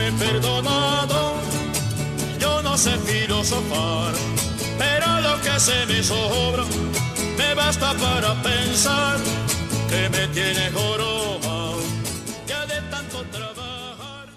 he perdonado. Yo no sé filosofar, pero lo que se me sobra me basta para pensar que me tiene jorobado ya de tanto trabajar.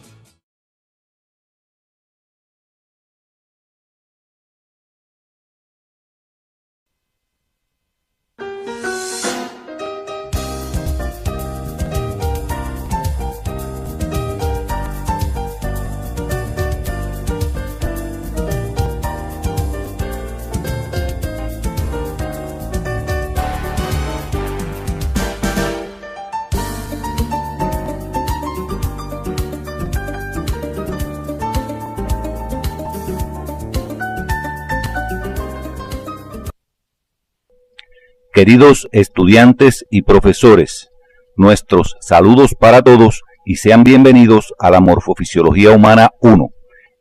Queridos estudiantes y profesores, nuestros saludos para todos y sean bienvenidos a la Morfofisiología Humana 1.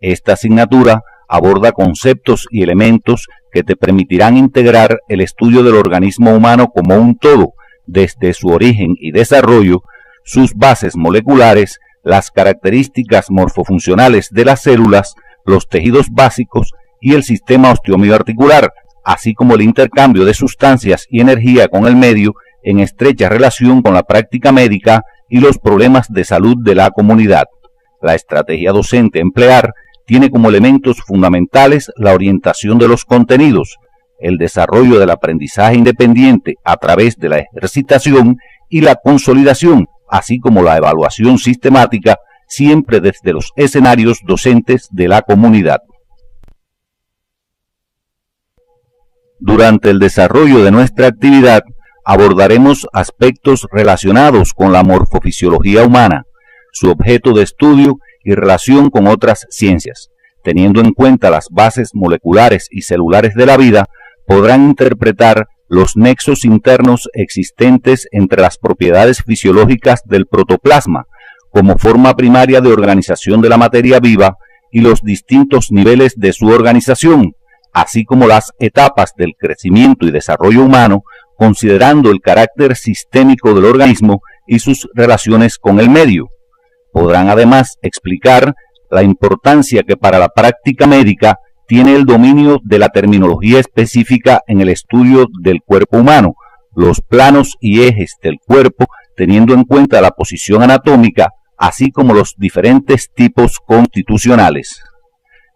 Esta asignatura aborda conceptos y elementos que te permitirán integrar el estudio del organismo humano como un todo, desde su origen y desarrollo, sus bases moleculares, las características morfofuncionales de las células, los tejidos básicos y el sistema osteomioarticular, así como el intercambio de sustancias y energía con el medio en estrecha relación con la práctica médica y los problemas de salud de la comunidad. La estrategia docente a emplear tiene como elementos fundamentales la orientación de los contenidos, el desarrollo del aprendizaje independiente a través de la ejercitación y la consolidación, así como la evaluación sistemática, siempre desde los escenarios docentes de la comunidad. Durante el desarrollo de nuestra actividad abordaremos aspectos relacionados con la morfofisiología humana, su objeto de estudio y relación con otras ciencias. Teniendo en cuenta las bases moleculares y celulares de la vida, podrán interpretar los nexos internos existentes entre las propiedades fisiológicas del protoplasma, como forma primaria de organización de la materia viva, y los distintos niveles de su organización, así como las etapas del crecimiento y desarrollo humano, considerando el carácter sistémico del organismo y sus relaciones con el medio. Podrán además explicar la importancia que para la práctica médica tiene el dominio de la terminología específica en el estudio del cuerpo humano, los planos y ejes del cuerpo, teniendo en cuenta la posición anatómica, así como los diferentes tipos constitucionales.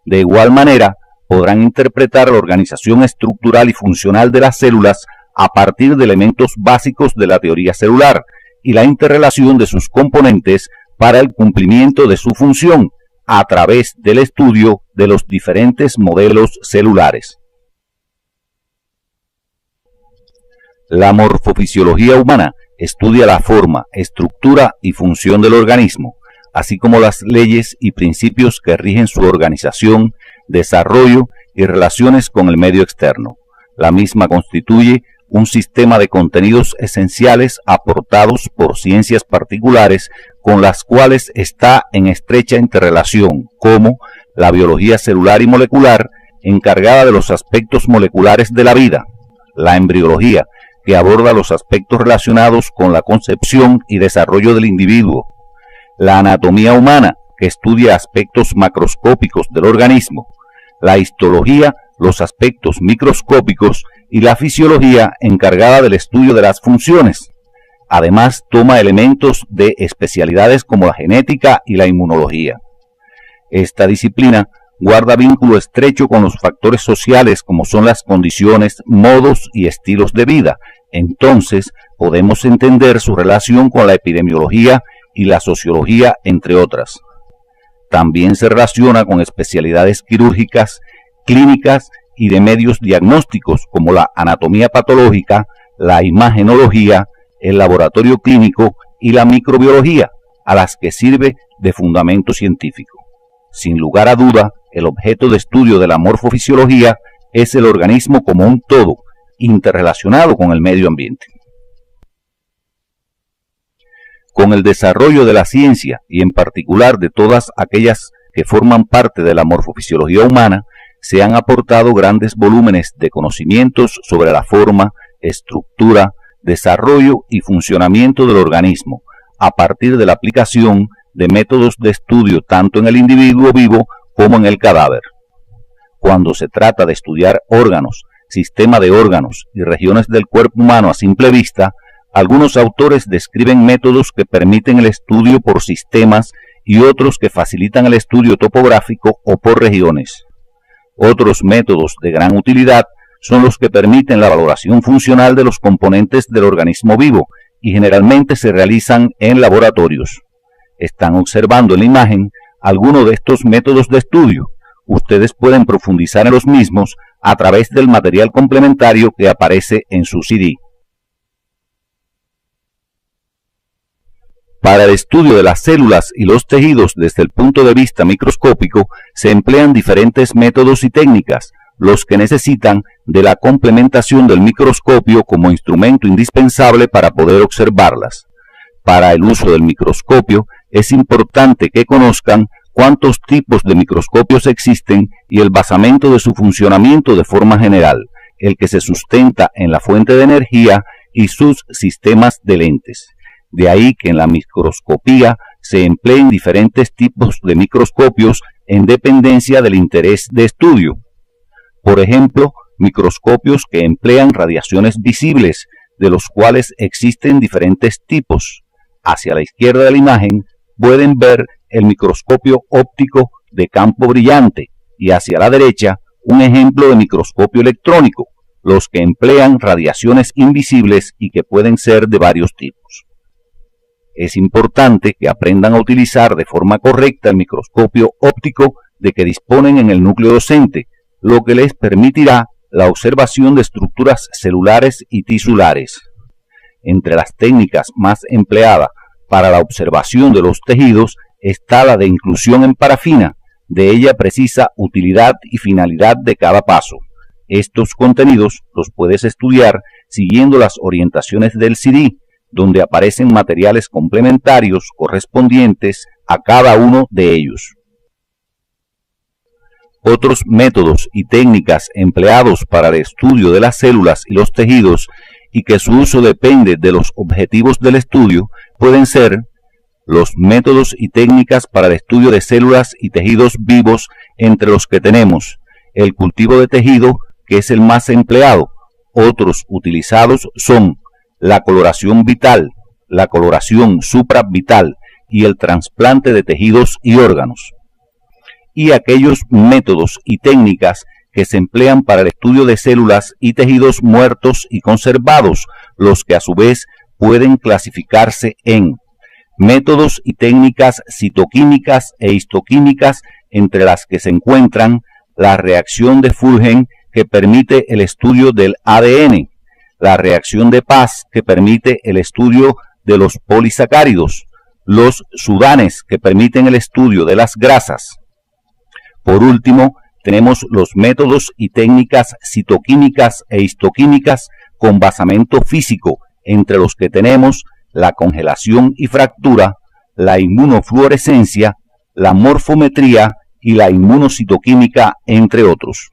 De igual manera, podrán interpretar la organización estructural y funcional de las células a partir de elementos básicos de la teoría celular y la interrelación de sus componentes para el cumplimiento de su función a través del estudio de los diferentes modelos celulares. La morfofisiología humana estudia la forma, estructura y función del organismo, así como las leyes y principios que rigen su organización, desarrollo y relaciones con el medio externo. La misma constituye un sistema de contenidos esenciales aportados por ciencias particulares con las cuales está en estrecha interrelación, como la biología celular y molecular, encargada de los aspectos moleculares de la vida, la embriología, que aborda los aspectos relacionados con la concepción y desarrollo del individuo, la anatomía humana, que estudia aspectos macroscópicos del organismo, la histología, los aspectos microscópicos, y la fisiología, encargada del estudio de las funciones. Además, toma elementos de especialidades como la genética y la inmunología. Esta disciplina guarda vínculo estrecho con los factores sociales como son las condiciones, modos y estilos de vida. Entonces, podemos entender su relación con la epidemiología y la sociología, entre otras. También se relaciona con especialidades quirúrgicas, clínicas y de medios diagnósticos como la anatomía patológica, la imagenología, el laboratorio clínico y la microbiología, a las que sirve de fundamento científico. Sin lugar a duda, el objeto de estudio de la morfofisiología es el organismo como un todo, interrelacionado con el medio ambiente. Con el desarrollo de la ciencia y en particular de todas aquellas que forman parte de la morfofisiología humana, se han aportado grandes volúmenes de conocimientos sobre la forma, estructura, desarrollo y funcionamiento del organismo, a partir de la aplicación de métodos de estudio tanto en el individuo vivo como en el cadáver. Cuando se trata de estudiar órganos, sistema de órganos y regiones del cuerpo humano a simple vista, algunos autores describen métodos que permiten el estudio por sistemas y otros que facilitan el estudio topográfico o por regiones. Otros métodos de gran utilidad son los que permiten la valoración funcional de los componentes del organismo vivo y generalmente se realizan en laboratorios. Están observando en la imagen algunos de estos métodos de estudio. Ustedes pueden profundizar en los mismos a través del material complementario que aparece en su CD. Para el estudio de las células y los tejidos desde el punto de vista microscópico se emplean diferentes métodos y técnicas, los que necesitan de la complementación del microscopio como instrumento indispensable para poder observarlas. Para el uso del microscopio es importante que conozcan cuántos tipos de microscopios existen y el basamento de su funcionamiento de forma general, el que se sustenta en la fuente de energía y sus sistemas de lentes. De ahí que en la microscopía se empleen diferentes tipos de microscopios en dependencia del interés de estudio. Por ejemplo, microscopios que emplean radiaciones visibles, de los cuales existen diferentes tipos. Hacia la izquierda de la imagen pueden ver el microscopio óptico de campo brillante y hacia la derecha un ejemplo de microscopio electrónico, los que emplean radiaciones invisibles y que pueden ser de varios tipos. Es importante que aprendan a utilizar de forma correcta el microscopio óptico de que disponen en el núcleo docente, lo que les permitirá la observación de estructuras celulares y tisulares. Entre las técnicas más empleadas para la observación de los tejidos está la de inclusión en parafina. De ella precisa utilidad y finalidad de cada paso. Estos contenidos los puedes estudiar siguiendo las orientaciones del CD, donde aparecen materiales complementarios correspondientes a cada uno de ellos. Otros métodos y técnicas empleados para el estudio de las células y los tejidos y que su uso depende de los objetivos del estudio pueden ser los métodos y técnicas para el estudio de células y tejidos vivos, entre los que tenemos el cultivo de tejido, que es el más empleado. Otros utilizados son la coloración vital, la coloración supravital y el trasplante de tejidos y órganos. Y aquellos métodos y técnicas que se emplean para el estudio de células y tejidos muertos y conservados, los que a su vez pueden clasificarse en métodos y técnicas citoquímicas e histoquímicas, entre las que se encuentran la reacción de Fulgen, que permite el estudio del ADN, la reacción de Paz, que permite el estudio de los polisacáridos, los sudanes, que permiten el estudio de las grasas. Por último, tenemos los métodos y técnicas citoquímicas e histoquímicas con basamento físico, entre los que tenemos la congelación y fractura, la inmunofluorescencia, la morfometría y la inmunocitoquímica, entre otros.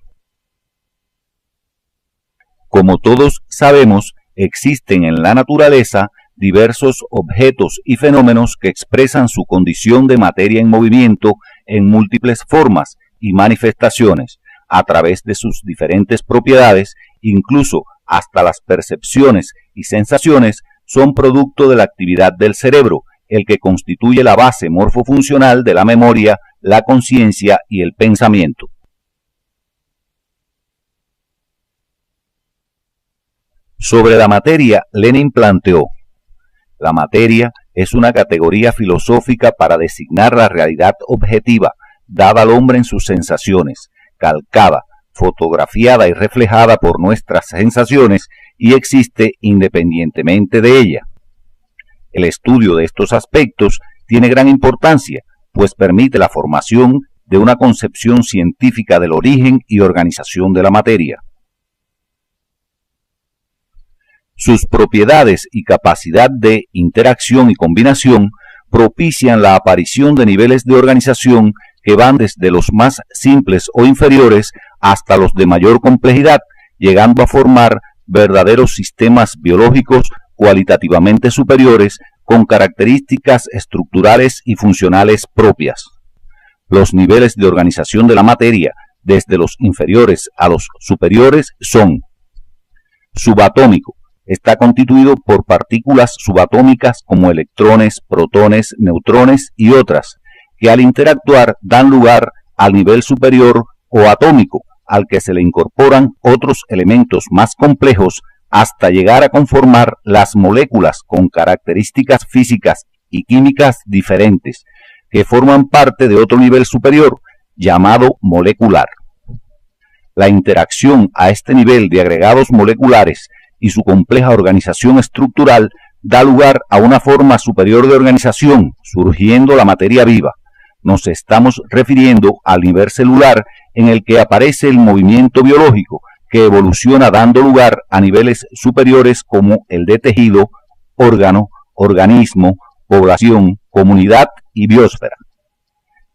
Como todos sabemos, existen en la naturaleza diversos objetos y fenómenos que expresan su condición de materia en movimiento en múltiples formas y manifestaciones, a través de sus diferentes propiedades, incluso hasta las percepciones y sensaciones son producto de la actividad del cerebro, el que constituye la base morfofuncional de la memoria, la conciencia y el pensamiento. Sobre la materia, Lenin planteó: la materia es una categoría filosófica para designar la realidad objetiva, dada al hombre en sus sensaciones, calcada, fotografiada y reflejada por nuestras sensaciones, y existe independientemente de ella. El estudio de estos aspectos tiene gran importancia, pues permite la formación de una concepción científica del origen y organización de la materia. Sus propiedades y capacidad de interacción y combinación propician la aparición de niveles de organización que van desde los más simples o inferiores hasta los de mayor complejidad, llegando a formar verdaderos sistemas biológicos cualitativamente superiores, con características estructurales y funcionales propias. Los niveles de organización de la materia, desde los inferiores a los superiores, son: subatómico, está constituido por partículas subatómicas como electrones, protones, neutrones y otras, que al interactuar dan lugar al nivel superior o atómico, al que se le incorporan otros elementos más complejos hasta llegar a conformar las moléculas con características físicas y químicas diferentes, que forman parte de otro nivel superior, llamado molecular. La interacción a este nivel de agregados moleculares y su compleja organización estructural da lugar a una forma superior de organización, surgiendo la materia viva. Nos estamos refiriendo al nivel celular, en el que aparece el movimiento biológico, que evoluciona dando lugar a niveles superiores como el de tejido, órgano, organismo, población, comunidad y biosfera.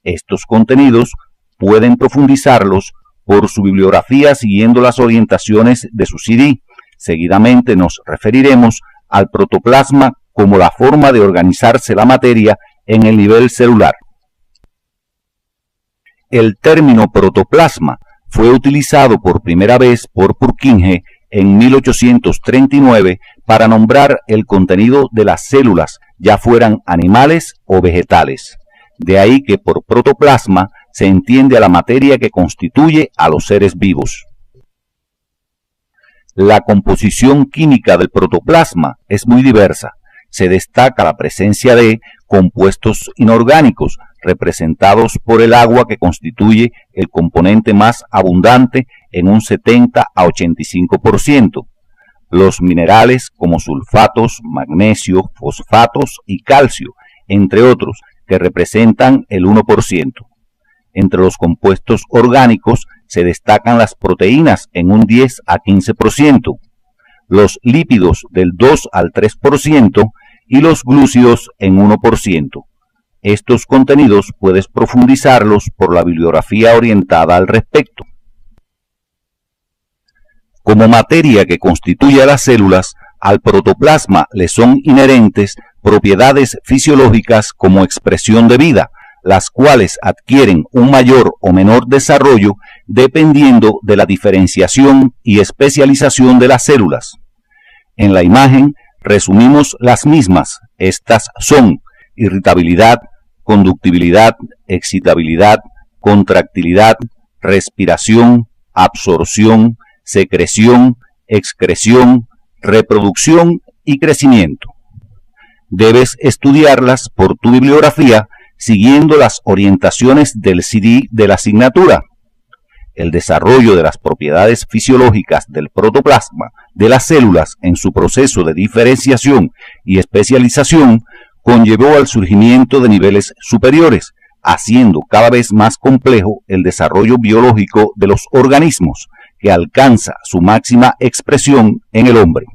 Estos contenidos pueden profundizarlos por su bibliografía siguiendo las orientaciones de su CD. Seguidamente nos referiremos al protoplasma como la forma de organizarse la materia en el nivel celular. El término protoplasma fue utilizado por primera vez por Purkinje en 1839 para nombrar el contenido de las células, ya fueran animales o vegetales. De ahí que por protoplasma se entiende a la materia que constituye a los seres vivos. La composición química del protoplasma es muy diversa. Se destaca la presencia de compuestos inorgánicos, representados por el agua, que constituye el componente más abundante en un 70 a 85%. Los minerales como sulfatos, magnesio, fosfatos y calcio, entre otros, que representan el 1%. Entre los compuestos orgánicos se destacan las proteínas en un 10 a 15%, los lípidos del 2 al 3% y los glúcidos en 1%. Estos contenidos puedes profundizarlos por la bibliografía orientada al respecto. Como materia que constituye a las células, al protoplasma le son inherentes propiedades fisiológicas como expresión de vida, las cuales adquieren un mayor o menor desarrollo dependiendo de la diferenciación y especialización de las células. En la imagen resumimos las mismas. Estas son irritabilidad, conductibilidad, excitabilidad, contractilidad, respiración, absorción, secreción, excreción, reproducción y crecimiento. Debes estudiarlas por tu bibliografía siguiendo las orientaciones del CD de la asignatura. El desarrollo de las propiedades fisiológicas del protoplasma de las células en su proceso de diferenciación y especialización conllevó al surgimiento de niveles superiores, haciendo cada vez más complejo el desarrollo biológico de los organismos, que alcanza su máxima expresión en el hombre.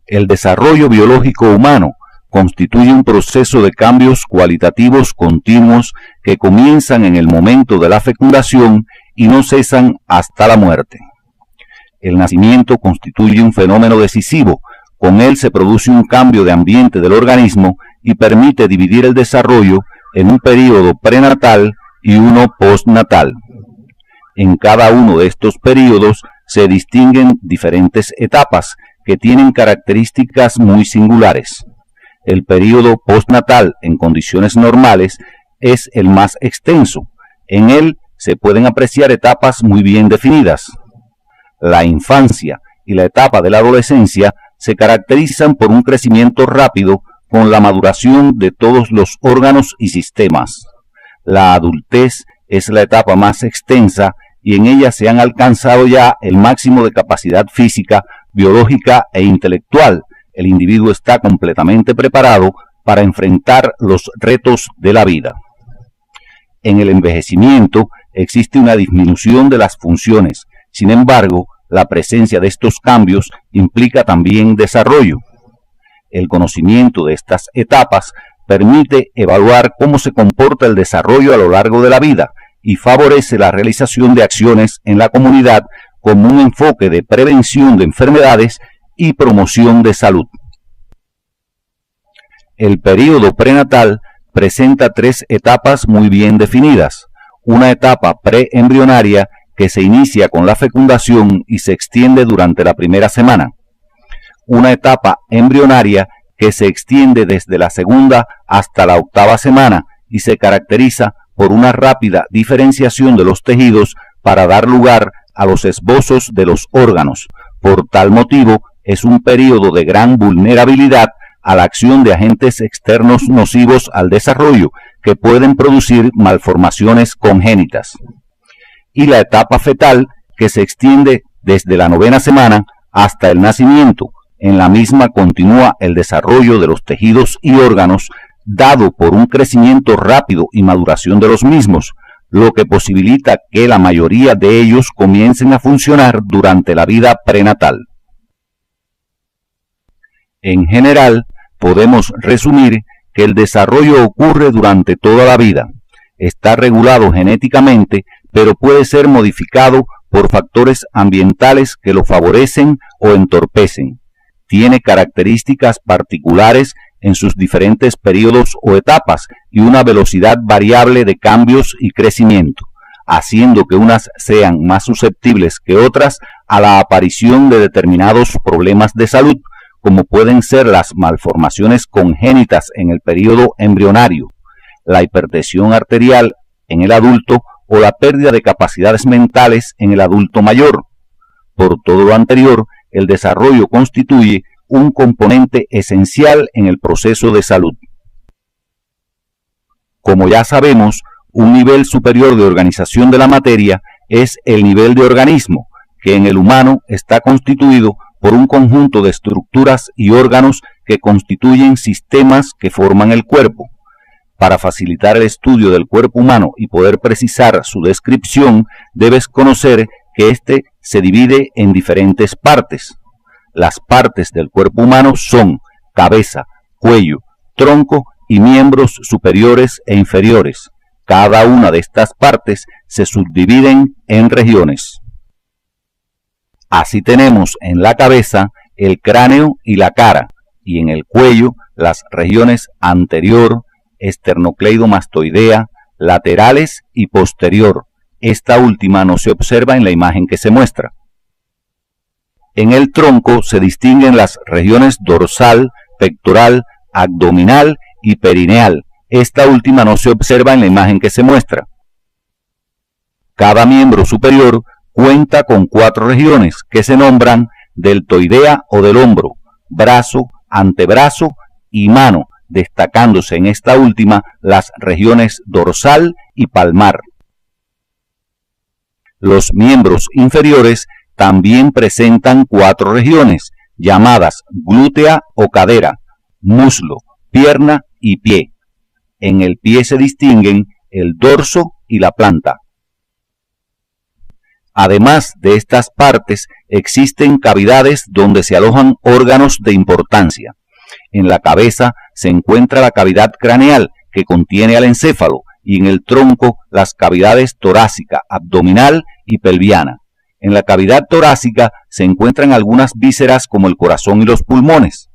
El desarrollo biológico humano constituye un proceso de cambios cualitativos continuos que comienzan en el momento de la fecundación y no cesan hasta la muerte. El nacimiento constituye un fenómeno decisivo. Con él se produce un cambio de ambiente del organismo y permite dividir el desarrollo en un período prenatal y uno postnatal. En cada uno de estos períodos se distinguen diferentes etapas que tienen características muy singulares. El período postnatal en condiciones normales es el más extenso. En él se pueden apreciar etapas muy bien definidas. La infancia y la etapa de la adolescencia se caracterizan por un crecimiento rápido con la maduración de todos los órganos y sistemas. La adultez es la etapa más extensa y en ella se han alcanzado ya el máximo de capacidad física, biológica e intelectual. El individuo está completamente preparado para enfrentar los retos de la vida. En el envejecimiento existe una disminución de las funciones. Sin embargo, la presencia de estos cambios implica también desarrollo. El conocimiento de estas etapas permite evaluar cómo se comporta el desarrollo a lo largo de la vida y favorece la realización de acciones en la comunidad como un enfoque de prevención de enfermedades y promoción de salud. El período prenatal presenta 3 etapas muy bien definidas. Una etapa preembrionaria que se inicia con la fecundación y se extiende durante la primera semana. Una etapa embrionaria que se extiende desde la segunda hasta la 8ª semana y se caracteriza por una rápida diferenciación de los tejidos para dar lugar a los esbozos de los órganos. Por tal motivo, es un período de gran vulnerabilidad a la acción de agentes externos nocivos al desarrollo que pueden producir malformaciones congénitas. Y la etapa fetal, que se extiende desde la 9ª semana hasta el nacimiento. En la misma continúa el desarrollo de los tejidos y órganos, dado por un crecimiento rápido y maduración de los mismos, lo que posibilita que la mayoría de ellos comiencen a funcionar durante la vida prenatal. En general, podemos resumir que el desarrollo ocurre durante toda la vida. Está regulado genéticamente, pero puede ser modificado por factores ambientales que lo favorecen o entorpecen. Tiene características particulares en sus diferentes periodos o etapas y una velocidad variable de cambios y crecimiento, haciendo que unas sean más susceptibles que otras a la aparición de determinados problemas de salud, como pueden ser las malformaciones congénitas en el periodo embrionario, la hipertensión arterial en el adulto o la pérdida de capacidades mentales en el adulto mayor. Por todo lo anterior, el desarrollo constituye un componente esencial en el proceso de salud. Como ya sabemos, un nivel superior de organización de la materia es el nivel de organismo, que en el humano está constituido por un conjunto de estructuras y órganos que constituyen sistemas que forman el cuerpo. Para facilitar el estudio del cuerpo humano y poder precisar su descripción, debes conocer que éste se divide en diferentes partes. Las partes del cuerpo humano son cabeza, cuello, tronco y miembros superiores e inferiores. Cada una de estas partes se subdividen en regiones. Así tenemos en la cabeza el cráneo y la cara, y en el cuello las regiones anterior, esternocleidomastoidea, laterales y posterior. Esta última no se observa en la imagen que se muestra. En el tronco se distinguen las regiones dorsal, pectoral, abdominal y perineal. Esta última no se observa en la imagen que se muestra. Cada miembro superior cuenta con 4 regiones que se nombran deltoidea o del hombro, brazo, antebrazo y mano, destacándose en esta última las regiones dorsal y palmar. Los miembros inferiores también presentan 4 regiones, llamadas glútea o cadera, muslo, pierna y pie. En el pie se distinguen el dorso y la planta. Además de estas partes, existen cavidades donde se alojan órganos de importancia. En la cabeza se encuentra la cavidad craneal, que contiene al encéfalo, y en el tronco las cavidades torácica, abdominal y pelviana. En la cavidad torácica se encuentran algunas vísceras como el corazón y los pulmones.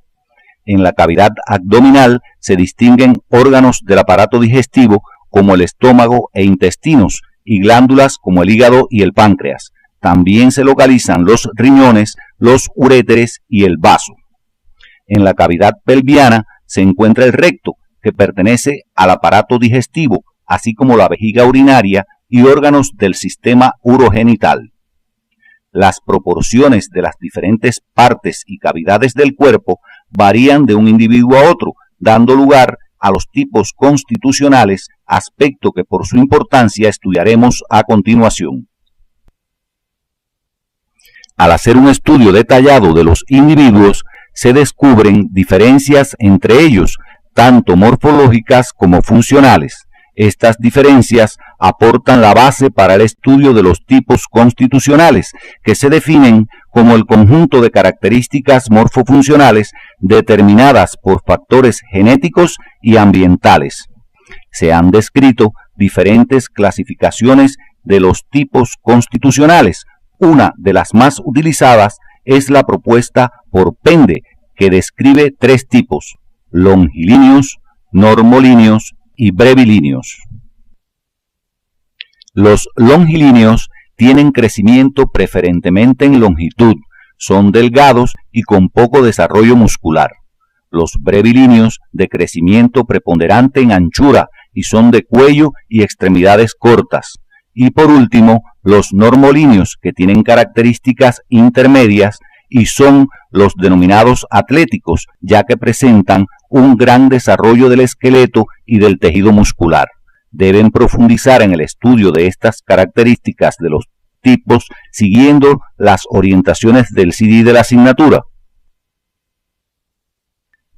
En la cavidad abdominal se distinguen órganos del aparato digestivo como el estómago e intestinos y glándulas como el hígado y el páncreas. También se localizan los riñones, los uréteres y el vaso. En la cavidad pelviana se encuentra el recto, que pertenece al aparato digestivo, así como la vejiga urinaria y órganos del sistema urogenital. Las proporciones de las diferentes partes y cavidades del cuerpo varían de un individuo a otro, dando lugar a los tipos constitucionales, aspecto que por su importancia estudiaremos a continuación. Al hacer un estudio detallado de los individuos, se descubren diferencias entre ellos, tanto morfológicas como funcionales. Estas diferencias aportan la base para el estudio de los tipos constitucionales, que se definen como el conjunto de características morfofuncionales determinadas por factores genéticos y ambientales. Se han descrito diferentes clasificaciones de los tipos constitucionales. Una de las más utilizadas es la propuesta por Pende, que describe tres tipos: longilíneos, normolíneos y brevilíneos. Los longilíneos tienen crecimiento preferentemente en longitud, son delgados y con poco desarrollo muscular. Los brevilíneos de crecimiento preponderante en anchura y son de cuello y extremidades cortas. Y por último, los normolíneos, que tienen características intermedias y son los denominados atléticos, ya que presentan un gran desarrollo del esqueleto y del tejido muscular. Deben profundizar en el estudio de estas características de los tipos siguiendo las orientaciones del CD de la asignatura.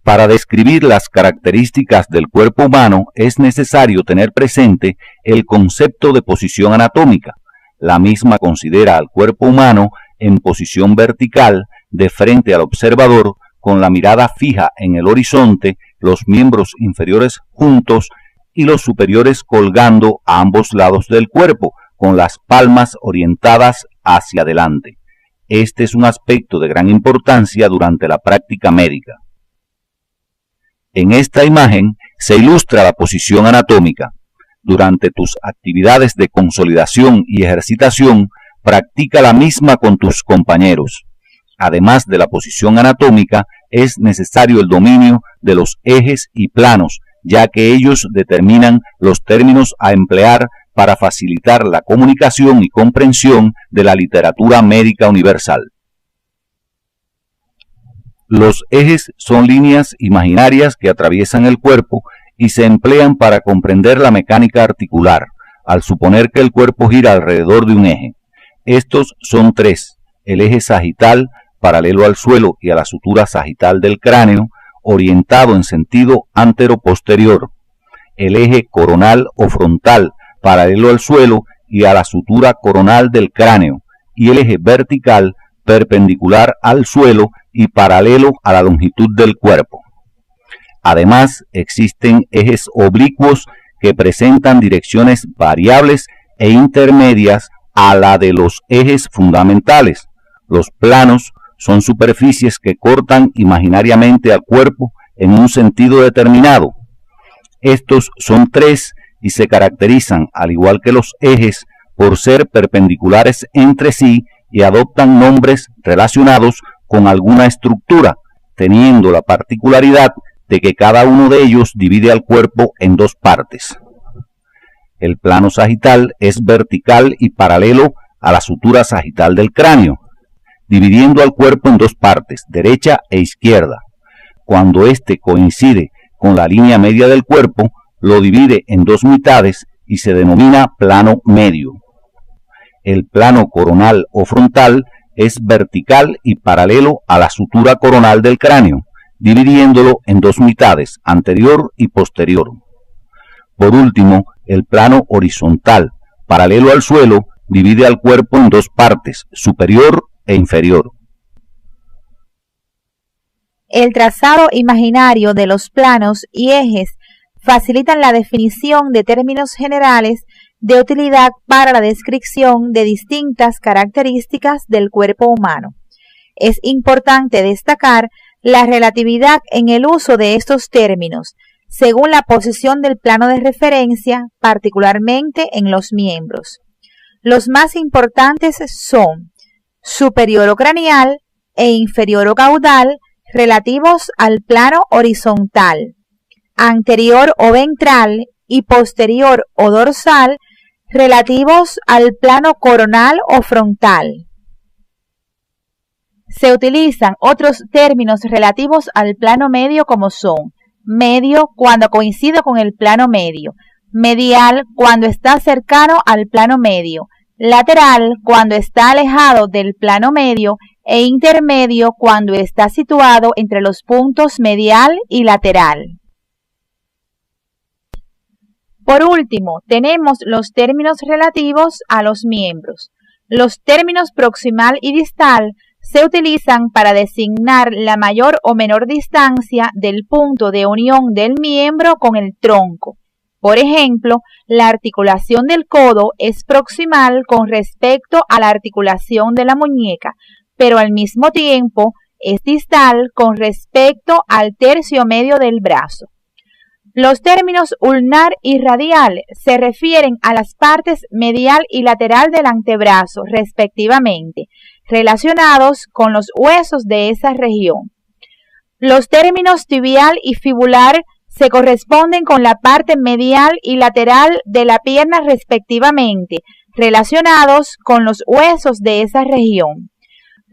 Para describir las características del cuerpo humano es necesario tener presente el concepto de posición anatómica. La misma considera al cuerpo humano en posición vertical de frente al observador, con la mirada fija en el horizonte, los miembros inferiores juntos y los superiores colgando a ambos lados del cuerpo, con las palmas orientadas hacia adelante. Este es un aspecto de gran importancia durante la práctica médica. En esta imagen se ilustra la posición anatómica. Durante tus actividades de consolidación y ejercitación, practica la misma con tus compañeros. Además de la posición anatómica, es necesario el dominio de los ejes y planos, ya que ellos determinan los términos a emplear para facilitar la comunicación y comprensión de la literatura médica universal. Los ejes son líneas imaginarias que atraviesan el cuerpo y se emplean para comprender la mecánica articular, al suponer que el cuerpo gira alrededor de un eje. Estos son tres: el eje sagital, paralelo al suelo y a la sutura sagital del cráneo, orientado en sentido antero-posterior; el eje coronal o frontal, paralelo al suelo y a la sutura coronal del cráneo; y el eje vertical, perpendicular al suelo y paralelo a la longitud del cuerpo. Además, existen ejes oblicuos que presentan direcciones variables e intermedias a la de los ejes fundamentales. Los planos son superficies que cortan imaginariamente al cuerpo en un sentido determinado. Estos son tres y se caracterizan, al igual que los ejes, por ser perpendiculares entre sí y adoptan nombres relacionados con alguna estructura, teniendo la particularidad de que cada uno de ellos divide al cuerpo en dos partes. El plano sagital es vertical y paralelo a la sutura sagital del cráneo, dividiendo al cuerpo en dos partes, derecha e izquierda. Cuando éste coincide con la línea media del cuerpo, lo divide en dos mitades y se denomina plano medio. El plano coronal o frontal es vertical y paralelo a la sutura coronal del cráneo, dividiéndolo en dos mitades, anterior y posterior. Por último, el plano horizontal, paralelo al suelo, divide al cuerpo en dos partes, superior e inferior. El trazado imaginario de los planos y ejes facilitan la definición de términos generales de utilidad para la descripción de distintas características del cuerpo humano. Es importante destacar la relatividad en el uso de estos términos, según la posición del plano de referencia, particularmente en los miembros. Los más importantes son superior o craneal e inferior o caudal, relativos al plano horizontal, anterior o ventral y posterior o dorsal, relativos al plano coronal o frontal. Se utilizan otros términos relativos al plano medio, como son medio cuando coincide con el plano medio, medial cuando está cercano al plano medio, lateral cuando está alejado del plano medio e intermedio cuando está situado entre los puntos medial y lateral. Por último, tenemos los términos relativos a los miembros. Los términos proximal y distal se utilizan para designar la mayor o menor distancia del punto de unión del miembro con el tronco. Por ejemplo, la articulación del codo es proximal con respecto a la articulación de la muñeca, pero al mismo tiempo es distal con respecto al tercio medio del brazo. Los términos ulnar y radial se refieren a las partes medial y lateral del antebrazo, respectivamente, relacionados con los huesos de esa región. Los términos tibial y fibular se corresponden con la parte medial y lateral de la pierna, respectivamente, relacionados con los huesos de esa región.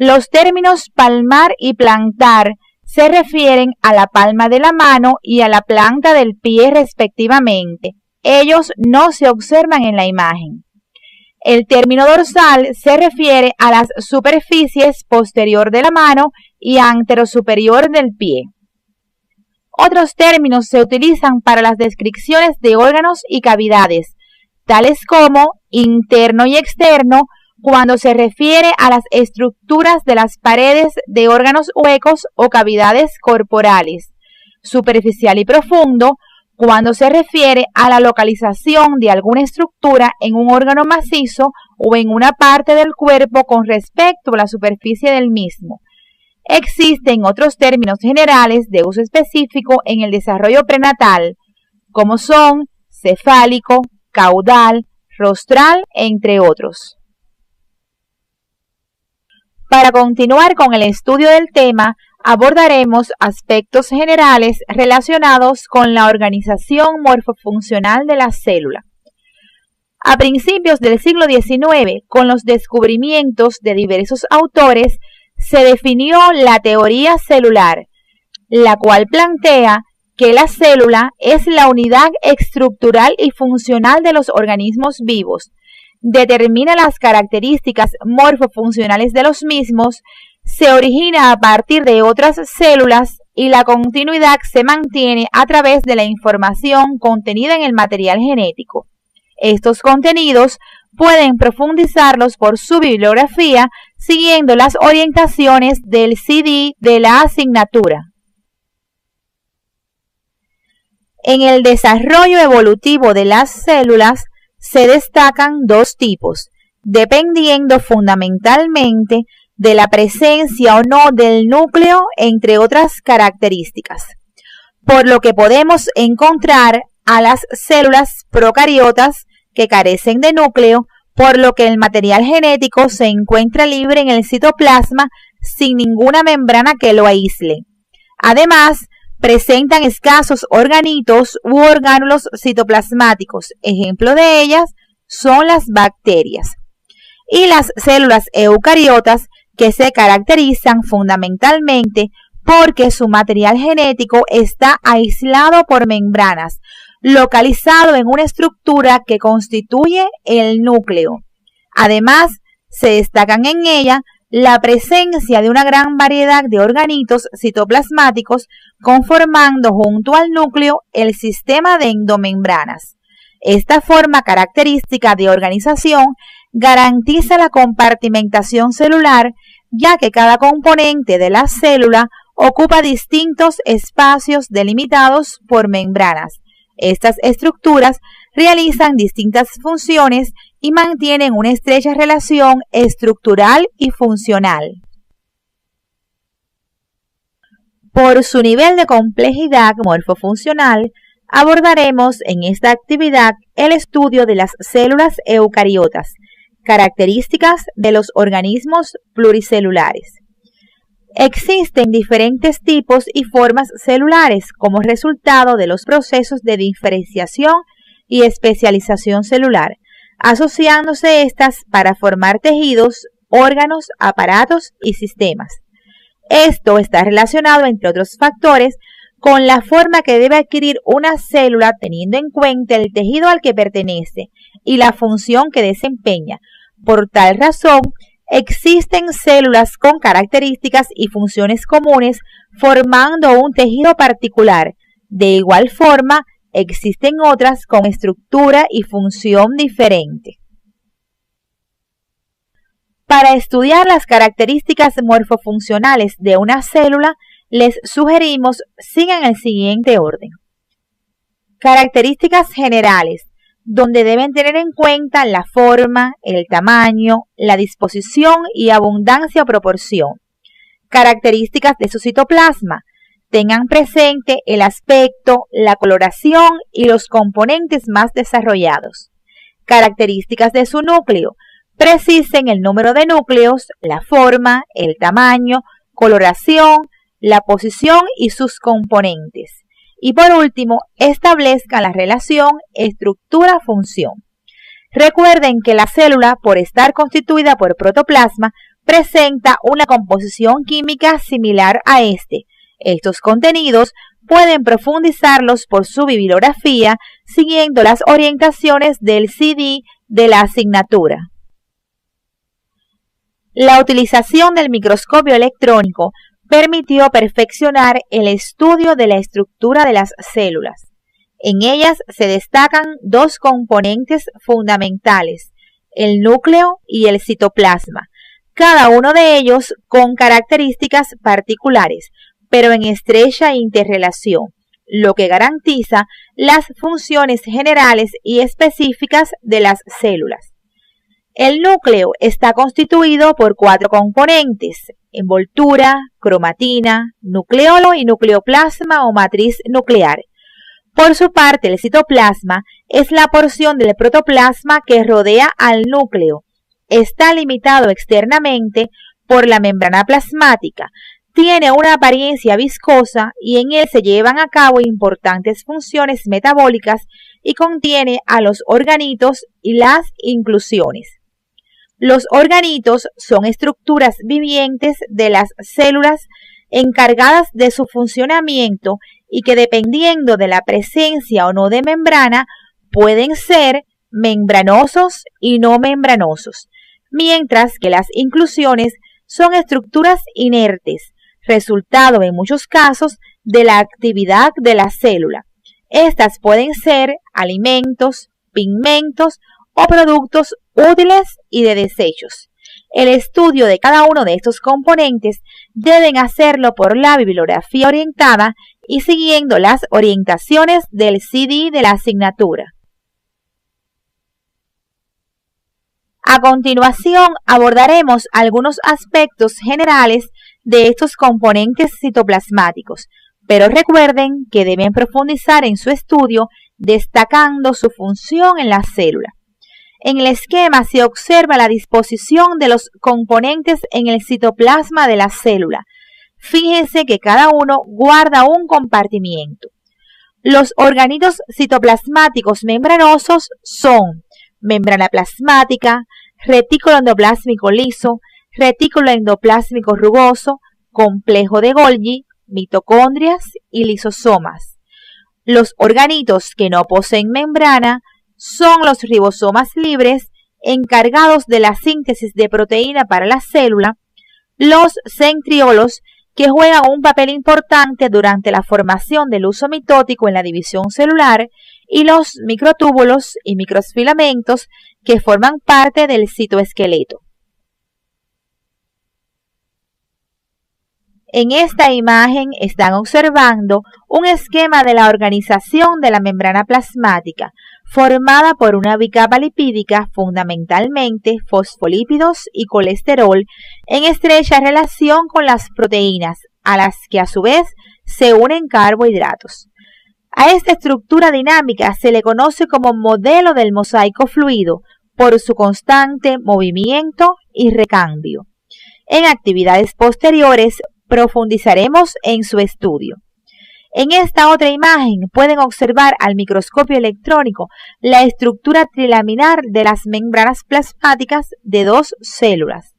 Los términos palmar y plantar se refieren a la palma de la mano y a la planta del pie respectivamente. Ellos no se observan en la imagen. El término dorsal se refiere a las superficies posterior de la mano y anterosuperior del pie. Otros términos se utilizan para las descripciones de órganos y cavidades, tales como interno y externo, cuando se refiere a las estructuras de las paredes de órganos huecos o cavidades corporales, superficial y profundo, cuando se refiere a la localización de alguna estructura en un órgano macizo o en una parte del cuerpo con respecto a la superficie del mismo. Existen otros términos generales de uso específico en el desarrollo prenatal, como son cefálico, caudal, rostral, entre otros. Para continuar con el estudio del tema, abordaremos aspectos generales relacionados con la organización morfofuncional de la célula. A principios del siglo XIX, con los descubrimientos de diversos autores, se definió la teoría celular, la cual plantea que la célula es la unidad estructural y funcional de los organismos vivos, determina las características morfofuncionales de los mismos, se origina a partir de otras células y la continuidad se mantiene a través de la información contenida en el material genético. Estos contenidos pueden profundizarlos por su bibliografía siguiendo las orientaciones del CD de la asignatura. En el desarrollo evolutivo de las células se destacan dos tipos, dependiendo fundamentalmente de la presencia o no del núcleo, entre otras características, por lo que podemos encontrar a las células procariotas que carecen de núcleo, por lo que el material genético se encuentra libre en el citoplasma sin ninguna membrana que lo aísle. Además, presentan escasos organitos u orgánulos citoplasmáticos. Ejemplo de ellas son las bacterias. Y las células eucariotas, que se caracterizan fundamentalmente porque su material genético está aislado por membranas, localizado en una estructura que constituye el núcleo. Además, se destacan en ella la presencia de una gran variedad de organitos citoplasmáticos conformando junto al núcleo el sistema de endomembranas. Esta forma característica de organización garantiza la compartimentación celular, ya que cada componente de la célula ocupa distintos espacios delimitados por membranas. Estas estructuras realizan distintas funciones y mantienen una estrecha relación estructural y funcional. Por su nivel de complejidad morfofuncional, abordaremos en esta actividad el estudio de las células eucariotas, características de los organismos pluricelulares. Existen diferentes tipos y formas celulares como resultado de los procesos de diferenciación y especialización celular, asociándose estas para formar tejidos, órganos, aparatos y sistemas. Esto está relacionado, entre otros factores, con la forma que debe adquirir una célula teniendo en cuenta el tejido al que pertenece y la función que desempeña. Por tal razón, existen células con características y funciones comunes formando un tejido particular. De igual forma, existen otras con estructura y función diferente. Para estudiar las características morfofuncionales de una célula, les sugerimos sigan el siguiente orden. Características generales. donde deben tener en cuenta la forma, el tamaño, la disposición y abundancia o proporción. Características de su citoplasma. Tengan presente el aspecto, la coloración y los componentes más desarrollados. Características de su núcleo. Precisen el número de núcleos, la forma, el tamaño, coloración, la posición y sus componentes. Y por último, establezcan la relación estructura-función. Recuerden que la célula, por estar constituida por protoplasma, presenta una composición química similar a este. Estos contenidos pueden profundizarlos por su bibliografía siguiendo las orientaciones del CD de la asignatura. La utilización del microscopio electrónico permitió perfeccionar el estudio de la estructura de las células. En ellas se destacan dos componentes fundamentales, el núcleo y el citoplasma, cada uno de ellos con características particulares, pero en estrecha interrelación, lo que garantiza las funciones generales y específicas de las células. El núcleo está constituido por 4 componentes: envoltura, cromatina, nucleolo y nucleoplasma o matriz nuclear. Por su parte, el citoplasma es la porción del protoplasma que rodea al núcleo. Está limitado externamente por la membrana plasmática. Tiene una apariencia viscosa y en él se llevan a cabo importantes funciones metabólicas y contiene a los organitos y las inclusiones. Los organitos son estructuras vivientes de las células encargadas de su funcionamiento y que dependiendo de la presencia o no de membrana pueden ser membranosos y no membranosos, mientras que las inclusiones son estructuras inertes, resultado en muchos casos de la actividad de la célula. Estas pueden ser alimentos, pigmentos o productos útiles y de desechos. El estudio de cada uno de estos componentes deben hacerlo por la bibliografía orientada y siguiendo las orientaciones del CD de la asignatura. A continuación abordaremos algunos aspectos generales de estos componentes citoplasmáticos, pero recuerden que deben profundizar en su estudio destacando su función en la célula. En el esquema se observa la disposición de los componentes en el citoplasma de la célula. Fíjense que cada uno guarda un compartimiento. Los organitos citoplasmáticos membranosos son membrana plasmática, retículo endoplásmico liso, retículo endoplásmico rugoso, complejo de Golgi, mitocondrias y lisosomas. Los organitos que no poseen membrana son los ribosomas libres, encargados de la síntesis de proteína para la célula, los centriolos, que juegan un papel importante durante la formación del uso mitótico en la división celular, y los microtúbulos y microfilamentos, que forman parte del citoesqueleto. En esta imagen están observando un esquema de la organización de la membrana plasmática, formada por una bicapa lipídica, fundamentalmente fosfolípidos y colesterol, en estrecha relación con las proteínas, a las que a su vez se unen carbohidratos. A esta estructura dinámica se le conoce como modelo del mosaico fluido, por su constante movimiento y recambio. En actividades posteriores profundizaremos en su estudio. En esta otra imagen pueden observar al microscopio electrónico la estructura trilaminar de las membranas plasmáticas de 2 células.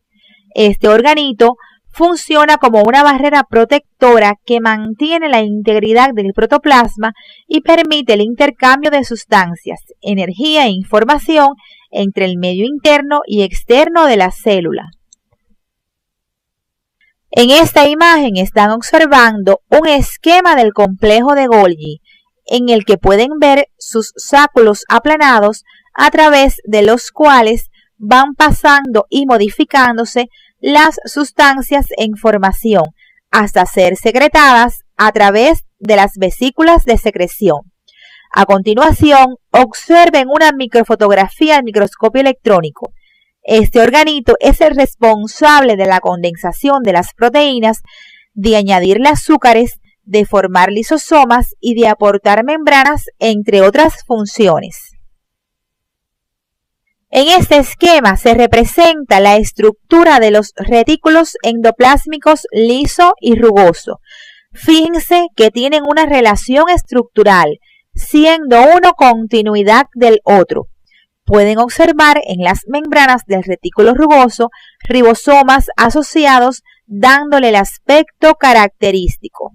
Este organito funciona como una barrera protectora que mantiene la integridad del protoplasma y permite el intercambio de sustancias, energía e información entre el medio interno y externo de la célula. En esta imagen están observando un esquema del complejo de Golgi, en el que pueden ver sus sáculos aplanados a través de los cuales van pasando y modificándose las sustancias en formación hasta ser secretadas a través de las vesículas de secreción. A continuación, observen una microfotografía al microscopio electrónico. Este organito es el responsable de la condensación de las proteínas, de añadirle azúcares, de formar lisosomas y de aportar membranas, entre otras funciones. En este esquema se representa la estructura de los retículos endoplásmicos liso y rugoso. Fíjense que tienen una relación estructural, siendo uno continuidad del otro. Pueden observar en las membranas del retículo rugoso ribosomas asociados, dándole el aspecto característico.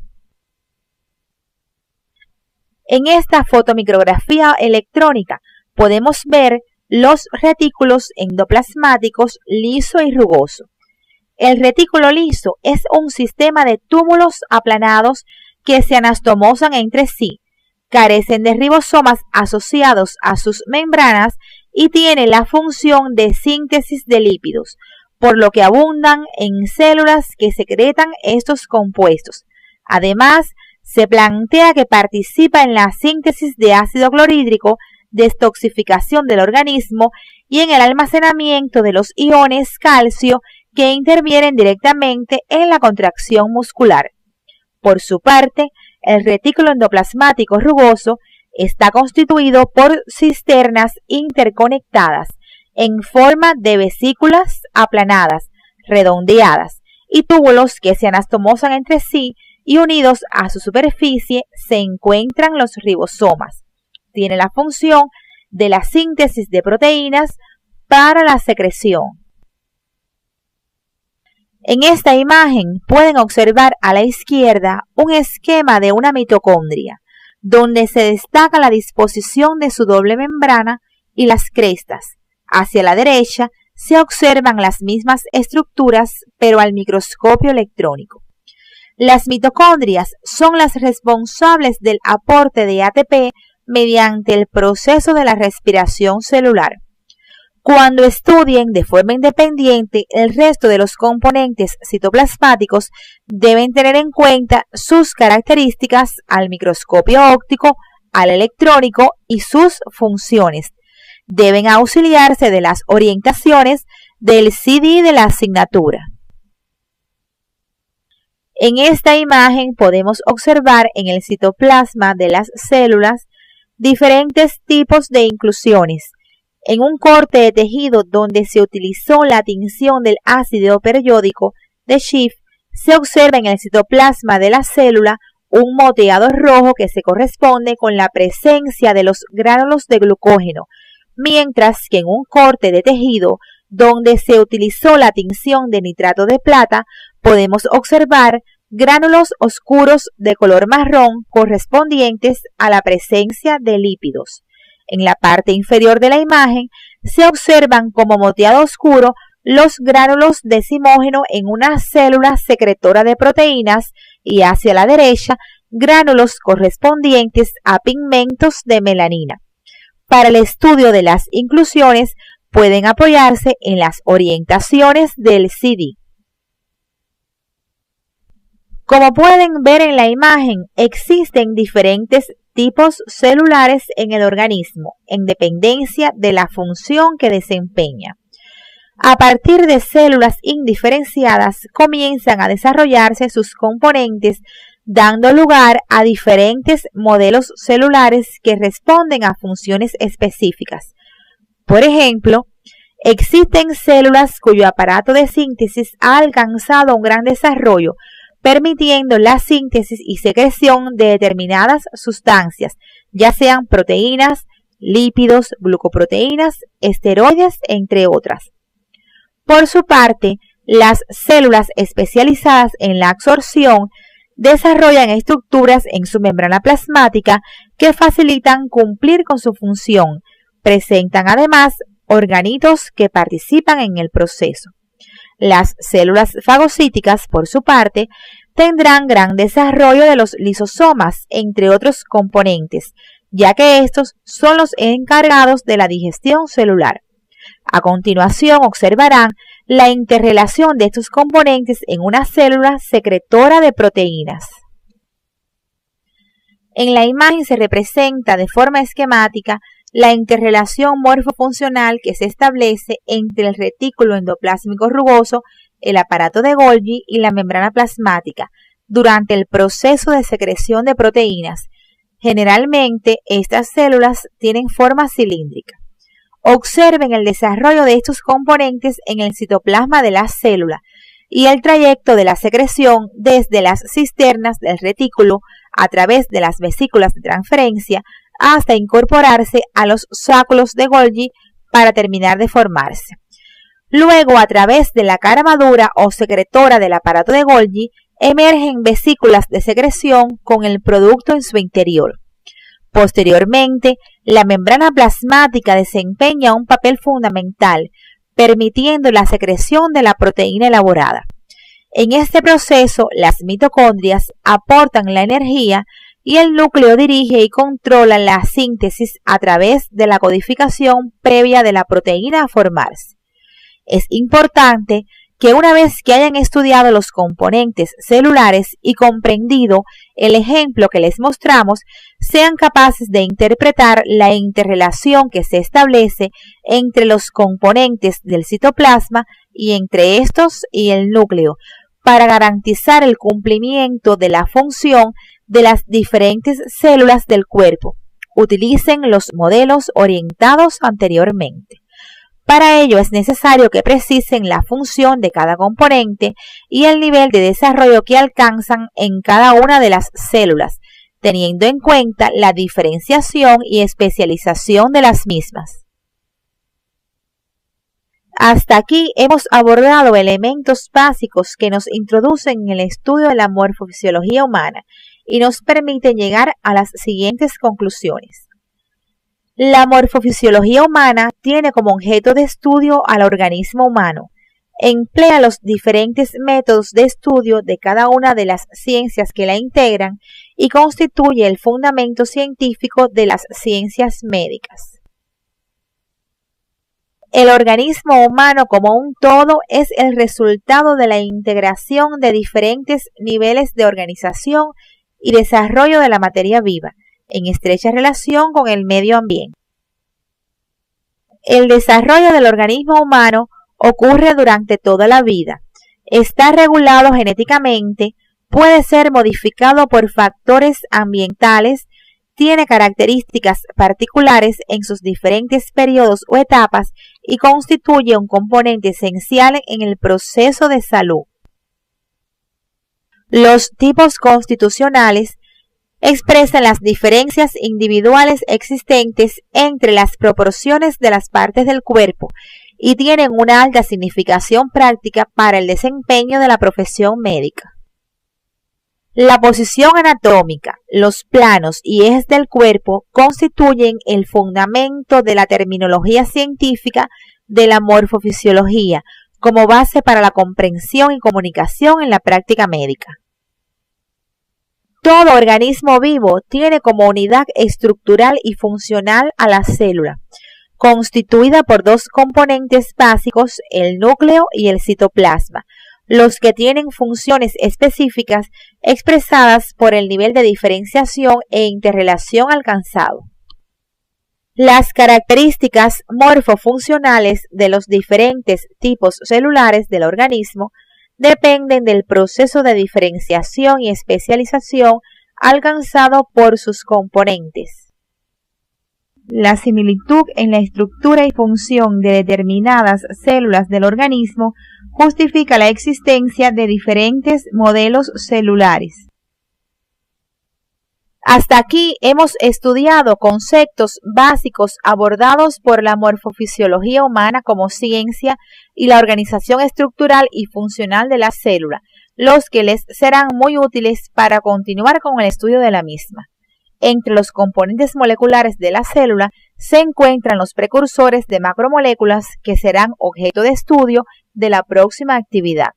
En esta fotomicrografía electrónica podemos ver los retículos endoplasmáticos liso y rugoso. El retículo liso es un sistema de túbulos aplanados que se anastomosan entre sí, carecen de ribosomas asociados a sus membranas y tiene la función de síntesis de lípidos, por lo que abundan en células que secretan estos compuestos. Además, se plantea que participa en la síntesis de ácido clorhídrico, detoxificación del organismo y en el almacenamiento de los iones calcio que intervienen directamente en la contracción muscular. Por su parte, el retículo endoplasmático rugoso está constituido por cisternas interconectadas en forma de vesículas aplanadas, redondeadas, y túbulos que se anastomosan entre sí y unidos a su superficie se encuentran los ribosomas. Tiene la función de la síntesis de proteínas para la secreción. En esta imagen pueden observar a la izquierda un esquema de una mitocondria, donde se destaca la disposición de su doble membrana y las crestas. Hacia la derecha se observan las mismas estructuras, pero al microscopio electrónico. Las mitocondrias son las responsables del aporte de ATP mediante el proceso de la respiración celular. Cuando estudien de forma independiente el resto de los componentes citoplasmáticos, deben tener en cuenta sus características al microscopio óptico, al electrónico y sus funciones. Deben auxiliarse de las orientaciones del CD de la asignatura. En esta imagen podemos observar en el citoplasma de las células diferentes tipos de inclusiones. En un corte de tejido donde se utilizó la tinción del ácido periódico de Schiff, se observa en el citoplasma de la célula un moteado rojo que se corresponde con la presencia de los gránulos de glucógeno, mientras que en un corte de tejido donde se utilizó la tinción de nitrato de plata, podemos observar gránulos oscuros de color marrón correspondientes a la presencia de lípidos. En la parte inferior de la imagen se observan como moteado oscuro los gránulos de zimógeno en una célula secretora de proteínas y hacia la derecha gránulos correspondientes a pigmentos de melanina. Para el estudio de las inclusiones pueden apoyarse en las orientaciones del CD. Como pueden ver en la imagen, existen diferentes tipos celulares en el organismo, en dependencia de la función que desempeña. A partir de células indiferenciadas comienzan a desarrollarse sus componentes, dando lugar a diferentes modelos celulares que responden a funciones específicas. Por ejemplo, existen células cuyo aparato de síntesis ha alcanzado un gran desarrollo, permitiendo la síntesis y secreción de determinadas sustancias, ya sean proteínas, lípidos, glucoproteínas, esteroides, entre otras. Por su parte, las células especializadas en la absorción desarrollan estructuras en su membrana plasmática que facilitan cumplir con su función. Presentan además organitos que participan en el proceso. Las células fagocíticas, por su parte, tendrán gran desarrollo de los lisosomas, entre otros componentes, ya que estos son los encargados de la digestión celular. A continuación observarán la interrelación de estos componentes en una célula secretora de proteínas. En la imagen se representa de forma esquemática la interrelación morfofuncional que se establece entre el retículo endoplásmico rugoso, el aparato de Golgi y la membrana plasmática durante el proceso de secreción de proteínas. Generalmente, estas células tienen forma cilíndrica. Observen el desarrollo de estos componentes en el citoplasma de la célula y el trayecto de la secreción desde las cisternas del retículo a través de las vesículas de transferencia hasta incorporarse a los sacos de Golgi para terminar de formarse. Luego, a través de la cara madura o secretora del aparato de Golgi, emergen vesículas de secreción con el producto en su interior. Posteriormente, la membrana plasmática desempeña un papel fundamental, permitiendo la secreción de la proteína elaborada. En este proceso, las mitocondrias aportan la energía y el núcleo dirige y controla la síntesis a través de la codificación previa de la proteína a formarse. Es importante que una vez que hayan estudiado los componentes celulares y comprendido el ejemplo que les mostramos, sean capaces de interpretar la interrelación que se establece entre los componentes del citoplasma y entre estos y el núcleo, para garantizar el cumplimiento de la función de las diferentes células del cuerpo. Utilicen los modelos orientados anteriormente. Para ello es necesario que precisen la función de cada componente y el nivel de desarrollo que alcanzan en cada una de las células, teniendo en cuenta la diferenciación y especialización de las mismas. Hasta aquí hemos abordado elementos básicos que nos introducen en el estudio de la morfofisiología humana y nos permiten llegar a las siguientes conclusiones. La morfofisiología humana tiene como objeto de estudio al organismo humano. Emplea los diferentes métodos de estudio de cada una de las ciencias que la integran y constituye el fundamento científico de las ciencias médicas. El organismo humano como un todo es el resultado de la integración de diferentes niveles de organización y desarrollo de la materia viva, en estrecha relación con el medio ambiente. El desarrollo del organismo humano ocurre durante toda la vida. Está regulado genéticamente, puede ser modificado por factores ambientales, tiene características particulares en sus diferentes periodos o etapas y constituye un componente esencial en el proceso de salud. Los tipos constitucionales expresan las diferencias individuales existentes entre las proporciones de las partes del cuerpo y tienen una alta significación práctica para el desempeño de la profesión médica. La posición anatómica, los planos y ejes del cuerpo constituyen el fundamento de la terminología científica de la morfofisiología como base para la comprensión y comunicación en la práctica médica. Todo organismo vivo tiene como unidad estructural y funcional a la célula, constituida por dos componentes básicos, el núcleo y el citoplasma, los que tienen funciones específicas expresadas por el nivel de diferenciación e interrelación alcanzado. Las características morfofuncionales de los diferentes tipos celulares del organismo dependen del proceso de diferenciación y especialización alcanzado por sus componentes. La similitud en la estructura y función de determinadas células del organismo justifica la existencia de diferentes modelos celulares. Hasta aquí hemos estudiado conceptos básicos abordados por la morfofisiología humana como ciencia y la organización estructural y funcional de la célula, los que les serán muy útiles para continuar con el estudio de la misma. Entre los componentes moleculares de la célula se encuentran los precursores de macromoléculas que serán objeto de estudio de la próxima actividad.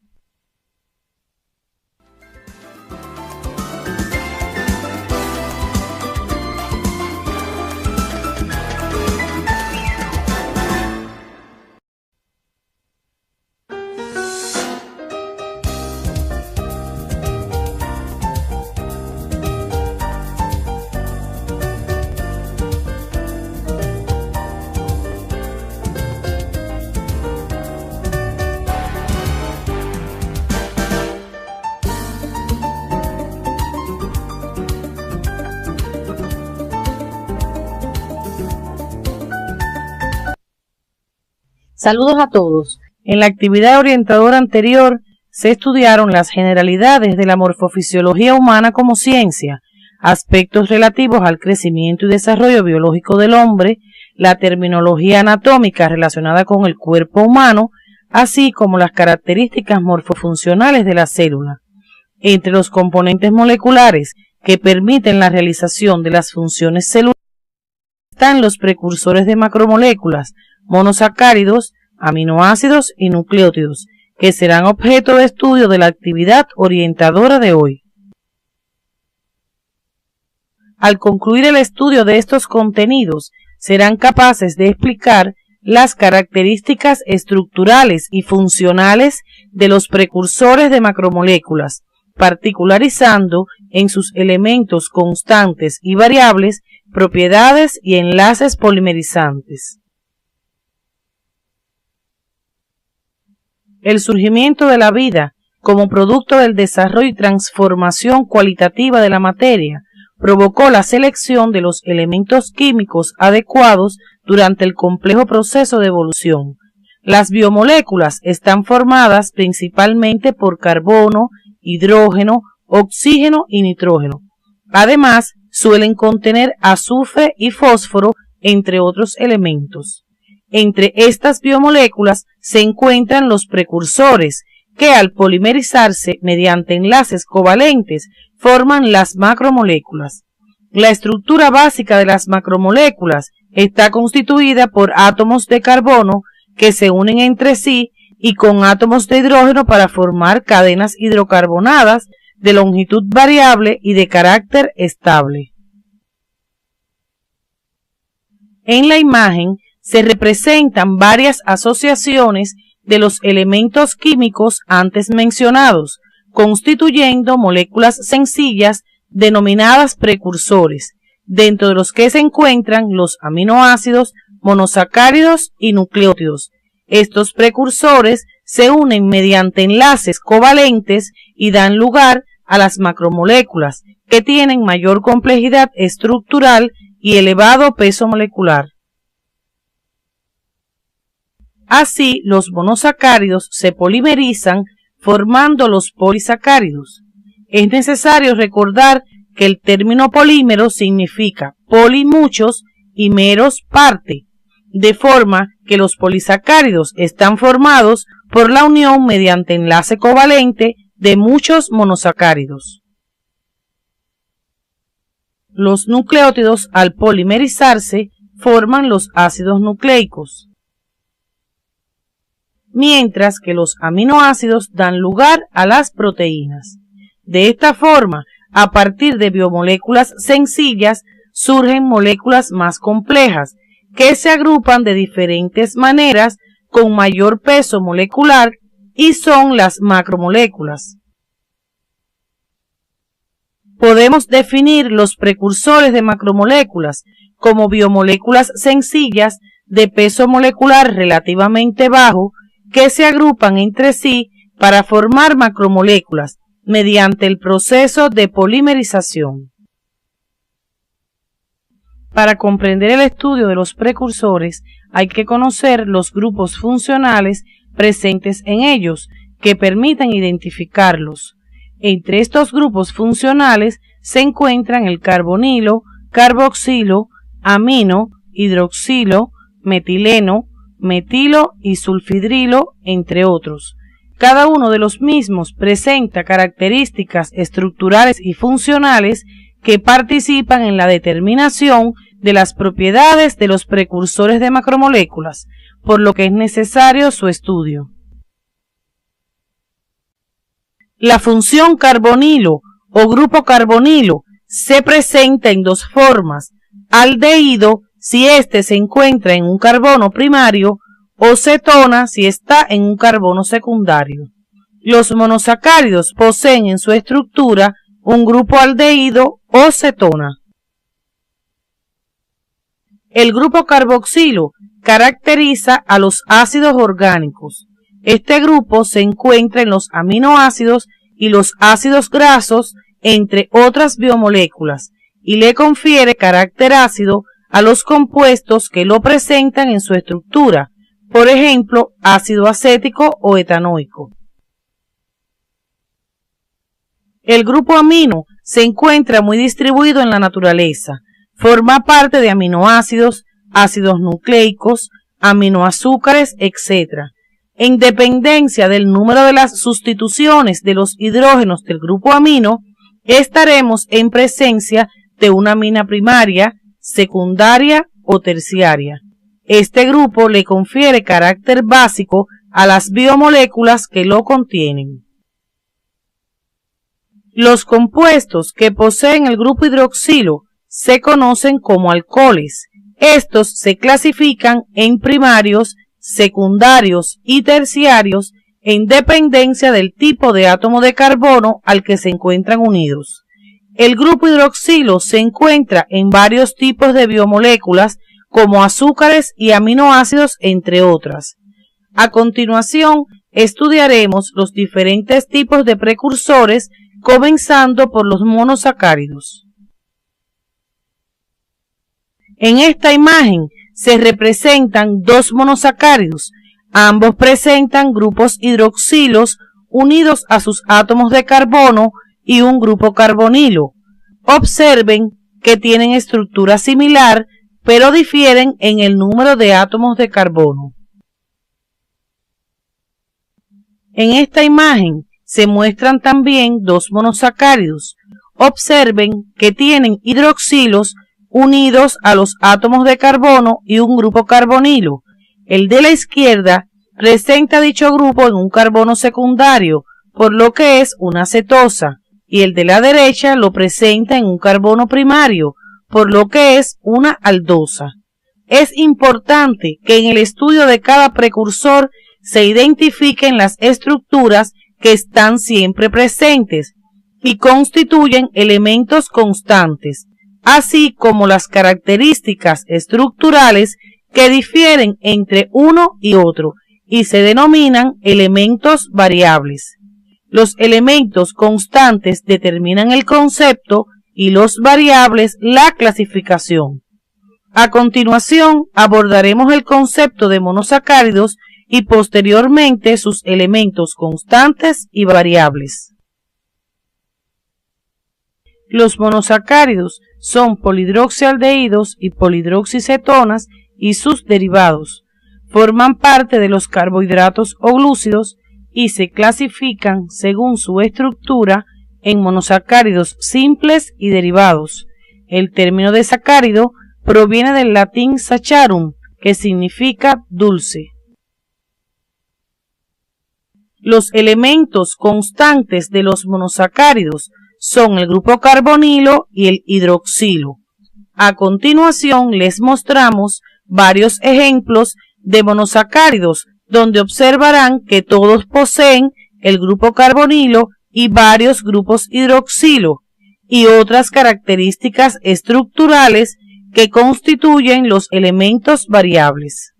Saludos a todos. En la actividad orientadora anterior se estudiaron las generalidades de la morfofisiología humana como ciencia, aspectos relativos al crecimiento y desarrollo biológico del hombre, la terminología anatómica relacionada con el cuerpo humano, así como las características morfofuncionales de la célula. Entre los componentes moleculares que permiten la realización de las funciones celulares están los precursores de macromoléculas, monosacáridos, aminoácidos y nucleótidos, que serán objeto de estudio de la actividad orientadora de hoy. Al concluir el estudio de estos contenidos, serán capaces de explicar las características estructurales y funcionales de los precursores de macromoléculas, particularizando en sus elementos constantes y variables, propiedades y enlaces polimerizantes. El surgimiento de la vida como producto del desarrollo y transformación cualitativa de la materia provocó la selección de los elementos químicos adecuados durante el complejo proceso de evolución. Las biomoléculas están formadas principalmente por carbono, hidrógeno, oxígeno y nitrógeno. Además, suelen contener azufre y fósforo, entre otros elementos. Entre estas biomoléculas se encuentran los precursores, que al polimerizarse mediante enlaces covalentes forman las macromoléculas. La estructura básica de las macromoléculas está constituida por átomos de carbono que se unen entre sí y con átomos de hidrógeno para formar cadenas hidrocarbonadas de longitud variable y de carácter estable. En la imagen se representan varias asociaciones de los elementos químicos antes mencionados, constituyendo moléculas sencillas denominadas precursores, dentro de los que se encuentran los aminoácidos, monosacáridos y nucleótidos. Estos precursores se unen mediante enlaces covalentes y dan lugar a las macromoléculas, que tienen mayor complejidad estructural y elevado peso molecular. Así, los monosacáridos se polimerizan formando los polisacáridos. Es necesario recordar que el término polímero significa poli muchos y meros parte, de forma que los polisacáridos están formados por la unión mediante enlace covalente de muchos monosacáridos. Los nucleótidos, al polimerizarse, forman los ácidos nucleicos, mientras que los aminoácidos dan lugar a las proteínas. De esta forma, a partir de biomoléculas sencillas, surgen moléculas más complejas, que se agrupan de diferentes maneras con mayor peso molecular y son las macromoléculas. Podemos definir los precursores de macromoléculas como biomoléculas sencillas de peso molecular relativamente bajo que se agrupan entre sí para formar macromoléculas mediante el proceso de polimerización. Para comprender el estudio de los precursores hay que conocer los grupos funcionales presentes en ellos que permiten identificarlos. Entre estos grupos funcionales se encuentran el carbonilo, carboxilo, amino, hidroxilo, metileno, metilo y sulfidrilo, entre otros. Cada uno de los mismos presenta características estructurales y funcionales que participan en la determinación de las propiedades de los precursores de macromoléculas, por lo que es necesario su estudio. La función carbonilo o grupo carbonilo se presenta en dos formas: aldehído si éste se encuentra en un carbono primario o cetona si está en un carbono secundario. Los monosacáridos poseen en su estructura un grupo aldehído o cetona. El grupo carboxilo caracteriza a los ácidos orgánicos. Este grupo se encuentra en los aminoácidos y los ácidos grasos, entre otras biomoléculas, y le confiere carácter ácido a los compuestos que lo presentan en su estructura, por ejemplo, ácido acético o etanoico. El grupo amino se encuentra muy distribuido en la naturaleza. Forma parte de aminoácidos, ácidos nucleicos, aminoazúcares, etc. En dependencia del número de las sustituciones de los hidrógenos del grupo amino, estaremos en presencia de una amina primaria, secundaria o terciaria. Este grupo le confiere carácter básico a las biomoléculas que lo contienen. Los compuestos que poseen el grupo hidroxilo se conocen como alcoholes. Estos se clasifican en primarios, secundarios y terciarios en dependencia del tipo de átomo de carbono al que se encuentran unidos. El grupo hidroxilo se encuentra en varios tipos de biomoléculas como azúcares y aminoácidos, entre otras. A continuación, estudiaremos los diferentes tipos de precursores, comenzando por los monosacáridos. En esta imagen se representan dos monosacáridos. Ambos presentan grupos hidroxilos unidos a sus átomos de carbono y un grupo carbonilo. Observen que tienen estructura similar, pero difieren en el número de átomos de carbono. En esta imagen se muestran también dos monosacáridos. Observen que tienen hidroxilos unidos a los átomos de carbono y un grupo carbonilo. El de la izquierda presenta dicho grupo en un carbono secundario, por lo que es una cetosa, y el de la derecha lo presenta en un carbono primario, por lo que es una aldosa. Es importante que en el estudio de cada precursor se identifiquen las estructuras que están siempre presentes y constituyen elementos constantes, así como las características estructurales que difieren entre uno y otro y se denominan elementos variables. Los elementos constantes determinan el concepto y los variables la clasificación. A continuación abordaremos el concepto de monosacáridos y posteriormente sus elementos constantes y variables. Los monosacáridos son polihidroxialdehídos y polihidroxicetonas y sus derivados. Forman parte de los carbohidratos o glúcidos y se clasifican según su estructura en monosacáridos simples y derivados. El término de sacárido proviene del latín saccharum, que significa dulce. Los elementos constantes de los monosacáridos son el grupo carbonilo y el hidroxilo. A continuación les mostramos varios ejemplos de monosacáridos donde observarán que todos poseen el grupo carbonilo y varios grupos hidroxilo y otras características estructurales que constituyen los elementos variables.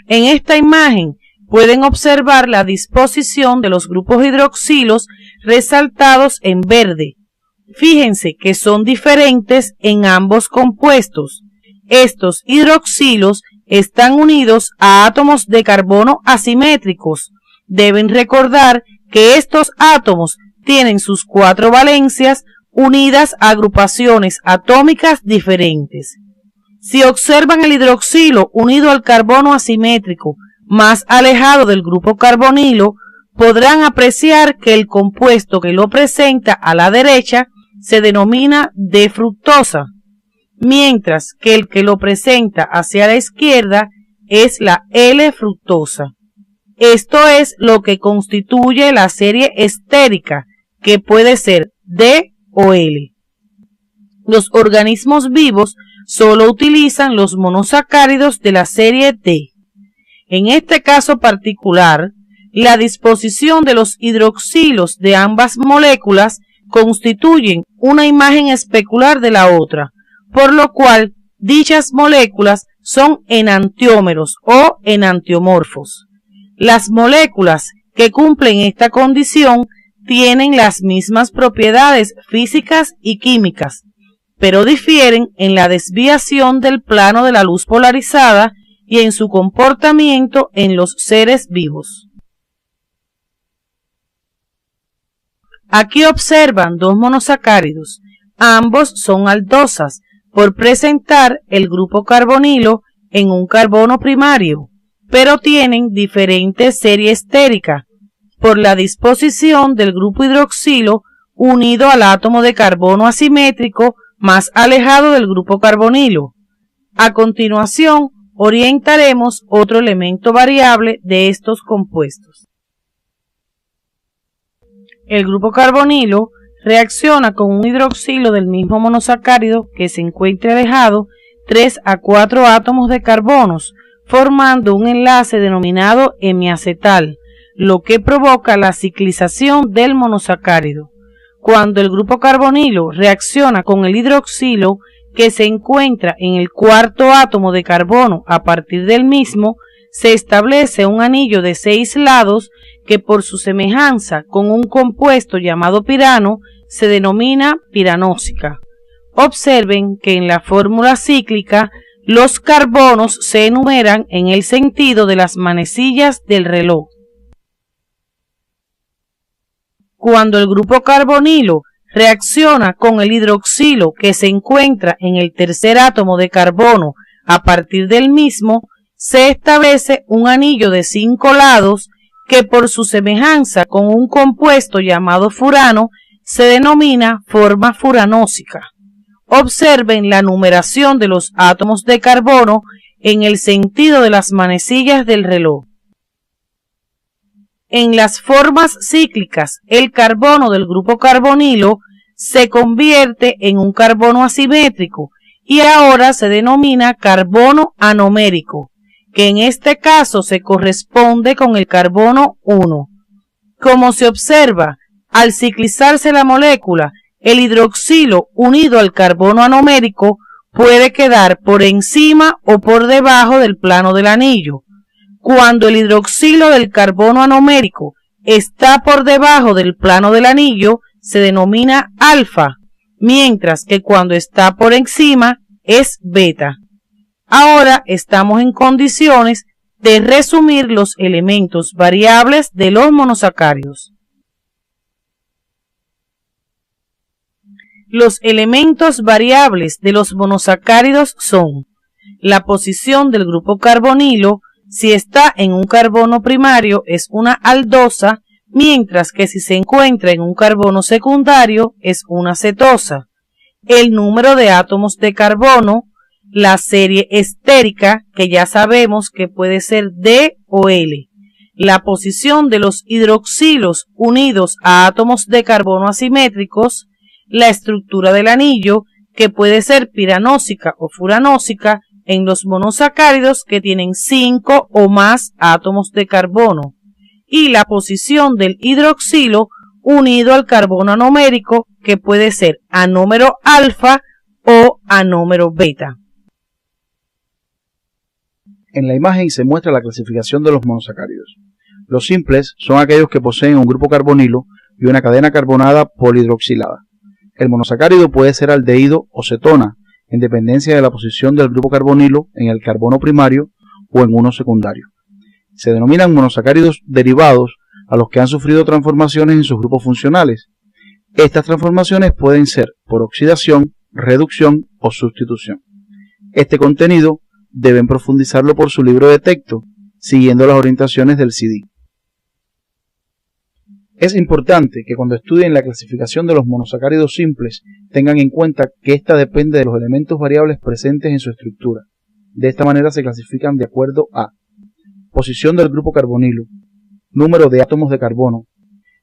En esta imagen pueden observar la disposición de los grupos hidroxilos resaltados en verde. Fíjense que son diferentes en ambos compuestos. Estos hidroxilos están unidos a átomos de carbono asimétricos. Deben recordar que estos átomos tienen sus 4 valencias unidas a agrupaciones atómicas diferentes. Si observan el hidroxilo unido al carbono asimétrico más alejado del grupo carbonilo, podrán apreciar que el compuesto que lo presenta a la derecha se denomina D-fructosa, mientras que el que lo presenta hacia la izquierda es la L-fructosa. Esto es lo que constituye la serie estérica, que puede ser D o L. Los organismos vivos solo utilizan los monosacáridos de la serie D. En este caso particular, la disposición de los hidroxilos de ambas moléculas constituyen una imagen especular de la otra, por lo cual dichas moléculas son enantiómeros o enantiomorfos. Las moléculas que cumplen esta condición tienen las mismas propiedades físicas y químicas, pero difieren en la desviación del plano de la luz polarizada y en su comportamiento en los seres vivos. Aquí observan dos monosacáridos, ambos son aldosas, por presentar el grupo carbonilo en un carbono primario, pero tienen diferente serie estérica, por la disposición del grupo hidroxilo unido al átomo de carbono asimétrico más alejado del grupo carbonilo. A continuación, orientaremos otro elemento variable de estos compuestos. El grupo carbonilo reacciona con un hidroxilo del mismo monosacárido que se encuentre alejado 3 a 4 átomos de carbonos, formando un enlace denominado hemiacetal, lo que provoca la ciclización del monosacárido. Cuando el grupo carbonilo reacciona con el hidroxilo que se encuentra en el cuarto átomo de carbono a partir del mismo, se establece un anillo de 6 lados que por su semejanza con un compuesto llamado pirano se denomina piranósica. Observen que en la fórmula cíclica los carbonos se enumeran en el sentido de las manecillas del reloj. Cuando el grupo carbonilo reacciona con el hidroxilo que se encuentra en el tercer átomo de carbono a partir del mismo, se establece un anillo de 5 lados que por su semejanza con un compuesto llamado furano se denomina forma furanósica. Observen la numeración de los átomos de carbono en el sentido de las manecillas del reloj. En las formas cíclicas, el carbono del grupo carbonilo se convierte en un carbono asimétrico y ahora se denomina carbono anomérico, que en este caso se corresponde con el carbono 1. Como se observa, al ciclizarse la molécula, el hidroxilo unido al carbono anomérico puede quedar por encima o por debajo del plano del anillo. Cuando el hidroxilo del carbono anomérico está por debajo del plano del anillo, se denomina alfa, mientras que cuando está por encima es beta. Ahora estamos en condiciones de resumir los elementos variables de los monosacáridos. Los elementos variables de los monosacáridos son la posición del grupo carbonilo. Si está en un carbono primario es una aldosa, mientras que si se encuentra en un carbono secundario es una cetosa. El número de átomos de carbono, la serie estérica, que ya sabemos que puede ser D o L, la posición de los hidroxilos unidos a átomos de carbono asimétricos, la estructura del anillo, que puede ser piranósica o furanósica en los monosacáridos que tienen 5 o más átomos de carbono, y la posición del hidroxilo unido al carbono anomérico, que puede ser anómero alfa o anómero beta. En la imagen se muestra la clasificación de los monosacáridos. Los simples son aquellos que poseen un grupo carbonilo y una cadena carbonada polihidroxilada. El monosacárido puede ser aldehído o cetona, en dependencia de la posición del grupo carbonilo en el carbono primario o en uno secundario. Se denominan monosacáridos derivados a los que han sufrido transformaciones en sus grupos funcionales. Estas transformaciones pueden ser por oxidación, reducción o sustitución. Este contenido deben profundizarlo por su libro de texto, siguiendo las orientaciones del CD. Es importante que cuando estudien la clasificación de los monosacáridos simples tengan en cuenta que ésta depende de los elementos variables presentes en su estructura. De esta manera se clasifican de acuerdo a posición del grupo carbonilo, número de átomos de carbono,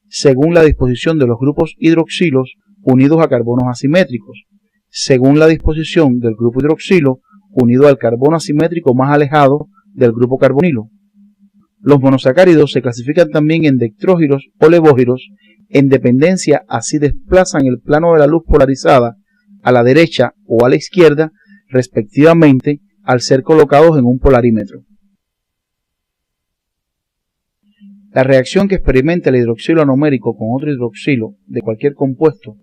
según la disposición de los grupos hidroxilos unidos a carbonos asimétricos, según la disposición del grupo hidroxilo unido al carbono asimétrico más alejado del grupo carbonilo. Los monosacáridos se clasifican también en dextrógiros o levógiros en dependencia a si desplazan el plano de la luz polarizada a la derecha o a la izquierda, respectivamente, al ser colocados en un polarímetro. La reacción que experimenta el hidroxilo anomérico con otro hidroxilo de cualquier compuesto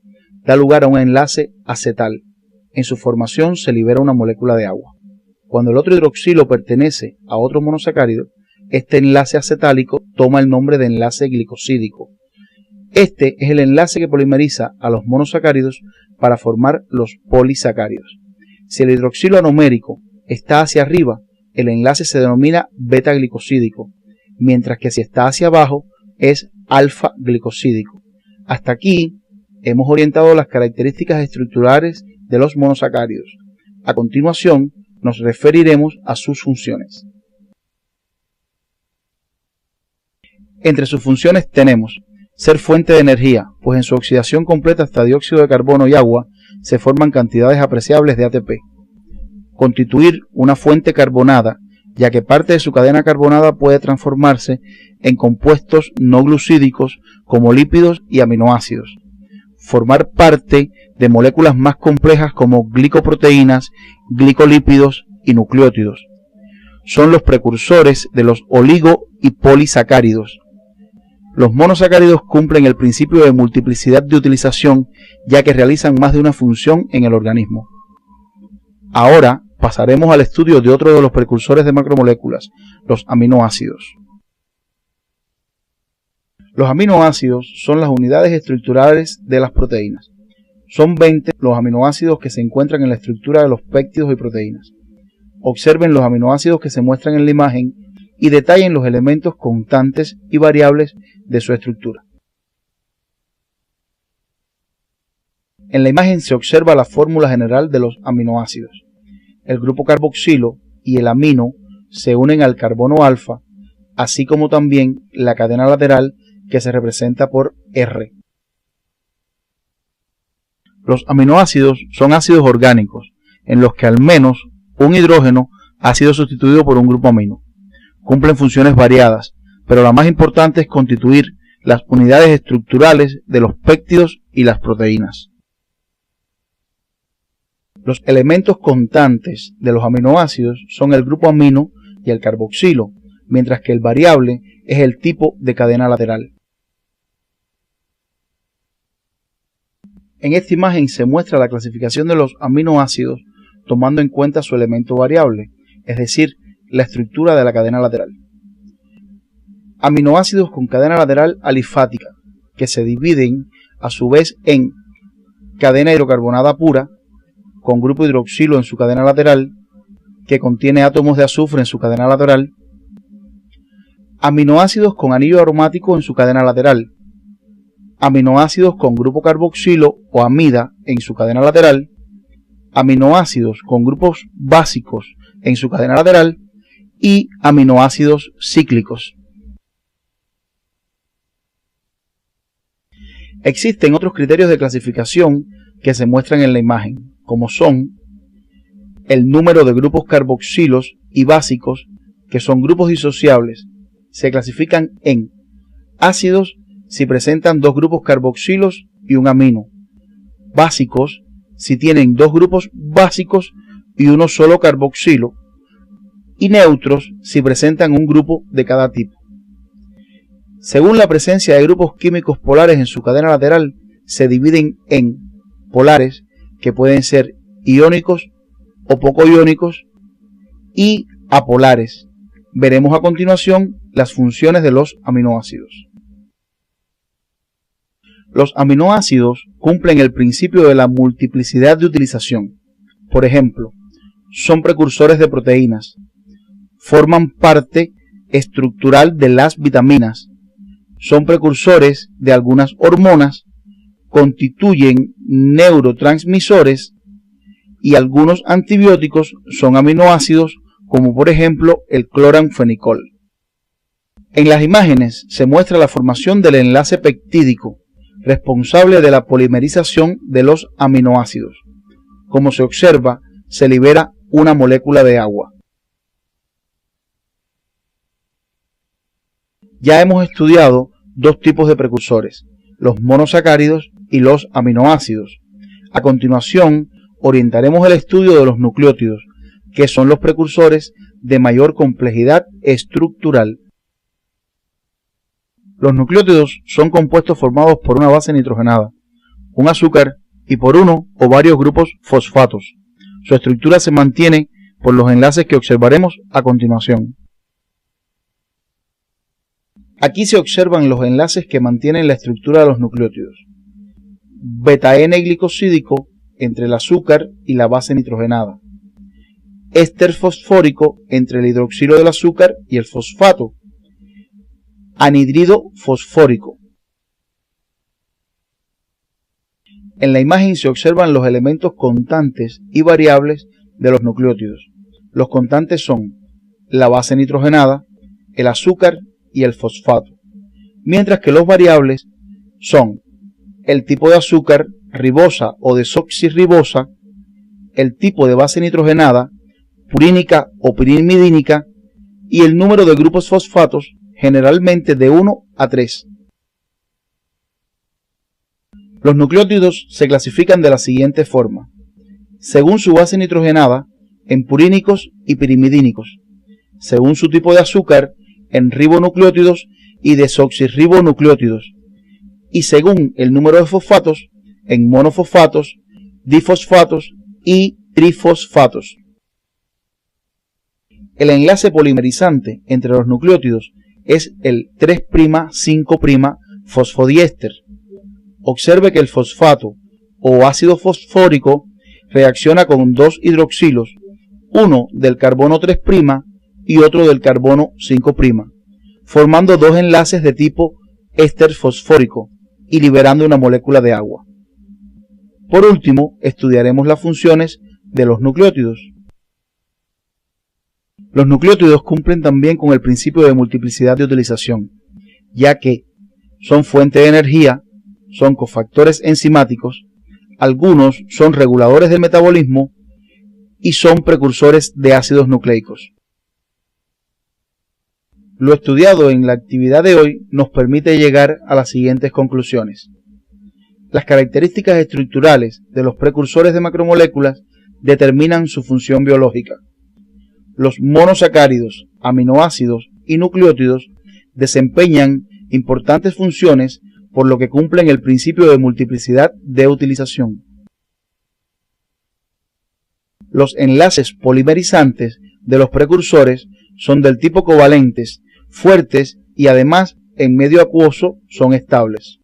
da lugar a un enlace acetal. en su formación se libera una molécula de agua. Cuando el otro hidroxilo pertenece a otro monosacárido, este enlace acetálico toma el nombre de enlace glicosídico. Este es el enlace que polimeriza a los monosacáridos para formar los polisacáridos. Si el hidroxilo anomérico está hacia arriba, el enlace se denomina beta-glicosídico, mientras que si está hacia abajo es alfa-glicosídico. Hasta aquí hemos orientado las características estructurales de los monosacáridos. A continuación nos referiremos a sus funciones. Entre sus funciones tenemos ser fuente de energía, pues en su oxidación completa hasta dióxido de carbono y agua se forman cantidades apreciables de ATP. Constituir una fuente carbonada, ya que parte de su cadena carbonada puede transformarse en compuestos no glucídicos como lípidos y aminoácidos. Formar parte de moléculas más complejas como glicoproteínas, glicolípidos y nucleótidos. Son los precursores de los oligo y polisacáridos. Los monosacáridos cumplen el principio de multiplicidad de utilización, ya que realizan más de una función en el organismo. Ahora pasaremos al estudio de otro de los precursores de macromoléculas, los aminoácidos. Los aminoácidos son las unidades estructurales de las proteínas. Son 20 los aminoácidos que se encuentran en la estructura de los péptidos y proteínas. Observen los aminoácidos que se muestran en la imagen y detallen los elementos constantes y variables de su estructura. En la imagen se observa la fórmula general de los aminoácidos. El grupo carboxilo y el amino se unen al carbono alfa, así como también la cadena lateral que se representa por R. Los aminoácidos son ácidos orgánicos, en los que al menos un hidrógeno ha sido sustituido por un grupo amino. Cumplen funciones variadas, pero la más importante es constituir las unidades estructurales de los péptidos y las proteínas. Los elementos constantes de los aminoácidos son el grupo amino y el carboxilo, mientras que el variable es el tipo de cadena lateral. En esta imagen se muestra la clasificación de los aminoácidos tomando en cuenta su elemento variable, es decir, la estructura de la cadena lateral. Aminoácidos con cadena lateral alifática, que se dividen a su vez en cadena hidrocarbonada pura, con grupo hidroxilo en su cadena lateral, que contiene átomos de azufre en su cadena lateral, aminoácidos con anillo aromático en su cadena lateral, aminoácidos con grupo carboxilo o amida en su cadena lateral, aminoácidos con grupos básicos en su cadena lateral y aminoácidos cíclicos. Existen otros criterios de clasificación que se muestran en la imagen, como son el número de grupos carboxilos y básicos, que son grupos disociables. Se clasifican en ácidos si presentan dos grupos carboxilos y un amino, básicos si tienen dos grupos básicos y uno solo carboxilo, y neutros si presentan un grupo de cada tipo. Según la presencia de grupos químicos polares en su cadena lateral, se dividen en polares, que pueden ser iónicos o poco iónicos, y apolares. Veremos a continuación las funciones de los aminoácidos. Los aminoácidos cumplen el principio de la multiplicidad de utilización. Por ejemplo, son precursores de proteínas, forman parte estructural de las vitaminas, son precursores de algunas hormonas, constituyen neurotransmisores y algunos antibióticos son aminoácidos, como por ejemplo el cloranfenicol. En las imágenes se muestra la formación del enlace peptídico, responsable de la polimerización de los aminoácidos. Como se observa, se libera una molécula de agua. Ya hemos estudiado dos tipos de precursores, los monosacáridos y los aminoácidos. A continuación, orientaremos el estudio de los nucleótidos, que son los precursores de mayor complejidad estructural. Los nucleótidos son compuestos formados por una base nitrogenada, un azúcar y por uno o varios grupos fosfatos. Su estructura se mantiene por los enlaces que observaremos a continuación. Aquí se observan los enlaces que mantienen la estructura de los nucleótidos. Beta-N-glicosídico entre el azúcar y la base nitrogenada. Éster fosfórico entre el hidroxilo del azúcar y el fosfato. Anhidrido fosfórico. En la imagen se observan los elementos constantes y variables de los nucleótidos. Los constantes son la base nitrogenada, el azúcar y el fosfato, mientras que los variables son el tipo de azúcar, ribosa o desoxirribosa, el tipo de base nitrogenada, purínica o pirimidínica, y el número de grupos fosfatos, generalmente de 1 a 3. Los nucleótidos se clasifican de la siguiente forma, según su base nitrogenada, en purínicos y pirimidínicos, según su tipo de azúcar, en ribonucleótidos y desoxirribonucleótidos, y según el número de fosfatos, en monofosfatos, difosfatos y trifosfatos. El enlace polimerizante entre los nucleótidos es el 3'5' fosfodiéster. Observe que el fosfato o ácido fosfórico reacciona con dos hidroxilos, uno del carbono 3' y otro del carbono 5', formando dos enlaces de tipo éster fosfórico y liberando una molécula de agua. Por último, estudiaremos las funciones de los nucleótidos. Los nucleótidos cumplen también con el principio de multiplicidad de utilización, ya que son fuente de energía, son cofactores enzimáticos, algunos son reguladores del metabolismo y son precursores de ácidos nucleicos. Lo estudiado en la actividad de hoy nos permite llegar a las siguientes conclusiones. Las características estructurales de los precursores de macromoléculas determinan su función biológica. Los monosacáridos, aminoácidos y nucleótidos desempeñan importantes funciones por lo que cumplen el principio de multiplicidad de utilización. Los enlaces polimerizantes de los precursores son del tipo covalentes, fuertes y además en medio acuoso son estables.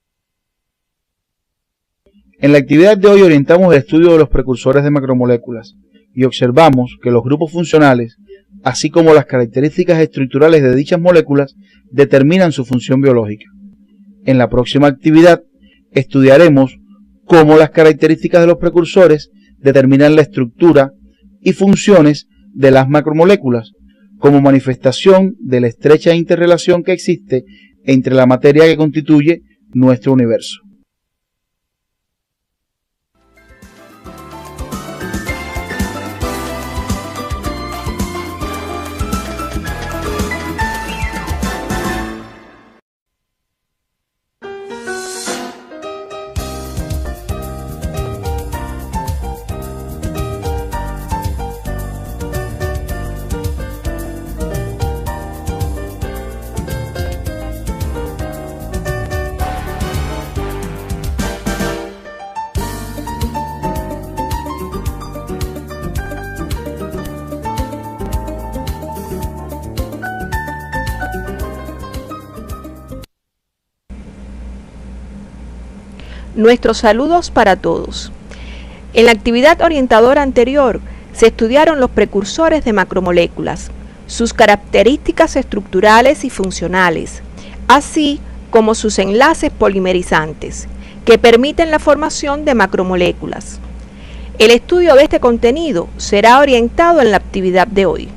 En la actividad de hoy orientamos el estudio de los precursores de macromoléculas y observamos que los grupos funcionales, así como las características estructurales de dichas moléculas, determinan su función biológica. En la próxima actividad estudiaremos cómo las características de los precursores determinan la estructura y funciones de las macromoléculas como manifestación de la estrecha interrelación que existe entre la materia que constituye nuestro universo. Nuestros saludos para todos. En la actividad orientadora anterior se estudiaron los precursores de macromoléculas, sus características estructurales y funcionales, así como sus enlaces polimerizantes, que permiten la formación de macromoléculas. El estudio de este contenido será orientado en la actividad de hoy.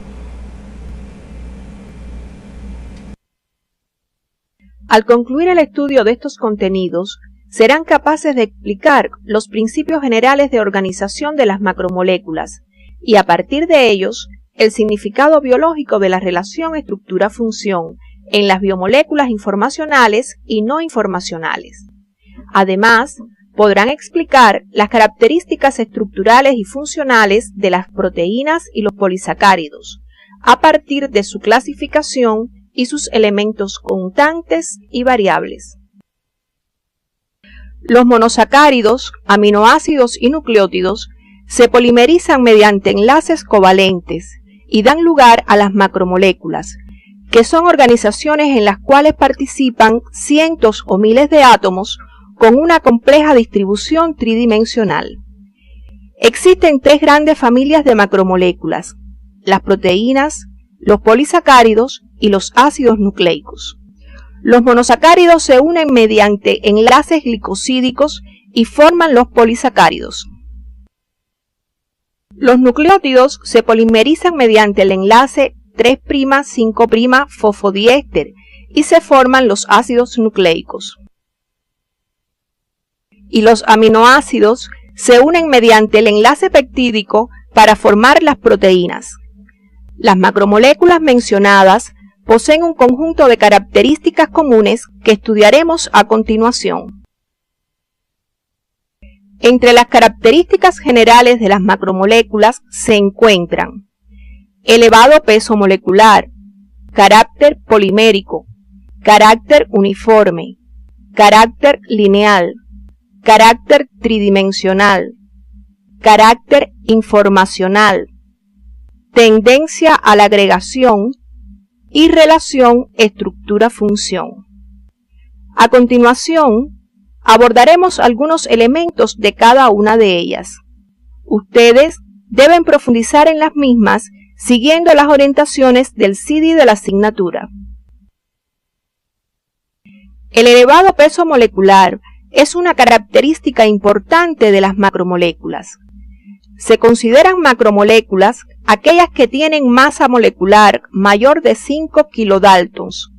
Al concluir el estudio de estos contenidos, serán capaces de explicar los principios generales de organización de las macromoléculas y a partir de ellos el significado biológico de la relación estructura-función en las biomoléculas informacionales y no informacionales. Además, podrán explicar las características estructurales y funcionales de las proteínas y los polisacáridos a partir de su clasificación y sus elementos constantes y variables. Los monosacáridos, aminoácidos y nucleótidos se polimerizan mediante enlaces covalentes y dan lugar a las macromoléculas, que son organizaciones en las cuales participan cientos o miles de átomos con una compleja distribución tridimensional. Existen tres grandes familias de macromoléculas: las proteínas, los polisacáridos y los ácidos nucleicos. Los monosacáridos se unen mediante enlaces glicosídicos y forman los polisacáridos. Los nucleótidos se polimerizan mediante el enlace 3'-5' fosfodiéster y se forman los ácidos nucleicos. Y los aminoácidos se unen mediante el enlace peptídico para formar las proteínas. Las macromoléculas mencionadas poseen un conjunto de características comunes que estudiaremos a continuación. Entre las características generales de las macromoléculas se encuentran elevado peso molecular, carácter polimérico, carácter uniforme, carácter lineal, carácter tridimensional, carácter informacional, tendencia a la agregación y relación estructura-función. A continuación, abordaremos algunos elementos de cada una de ellas. Ustedes deben profundizar en las mismas siguiendo las orientaciones del CD de la asignatura. El elevado peso molecular es una característica importante de las macromoléculas. Se consideran macromoléculas aquellas que tienen masa molecular mayor de 5 kilodaltons.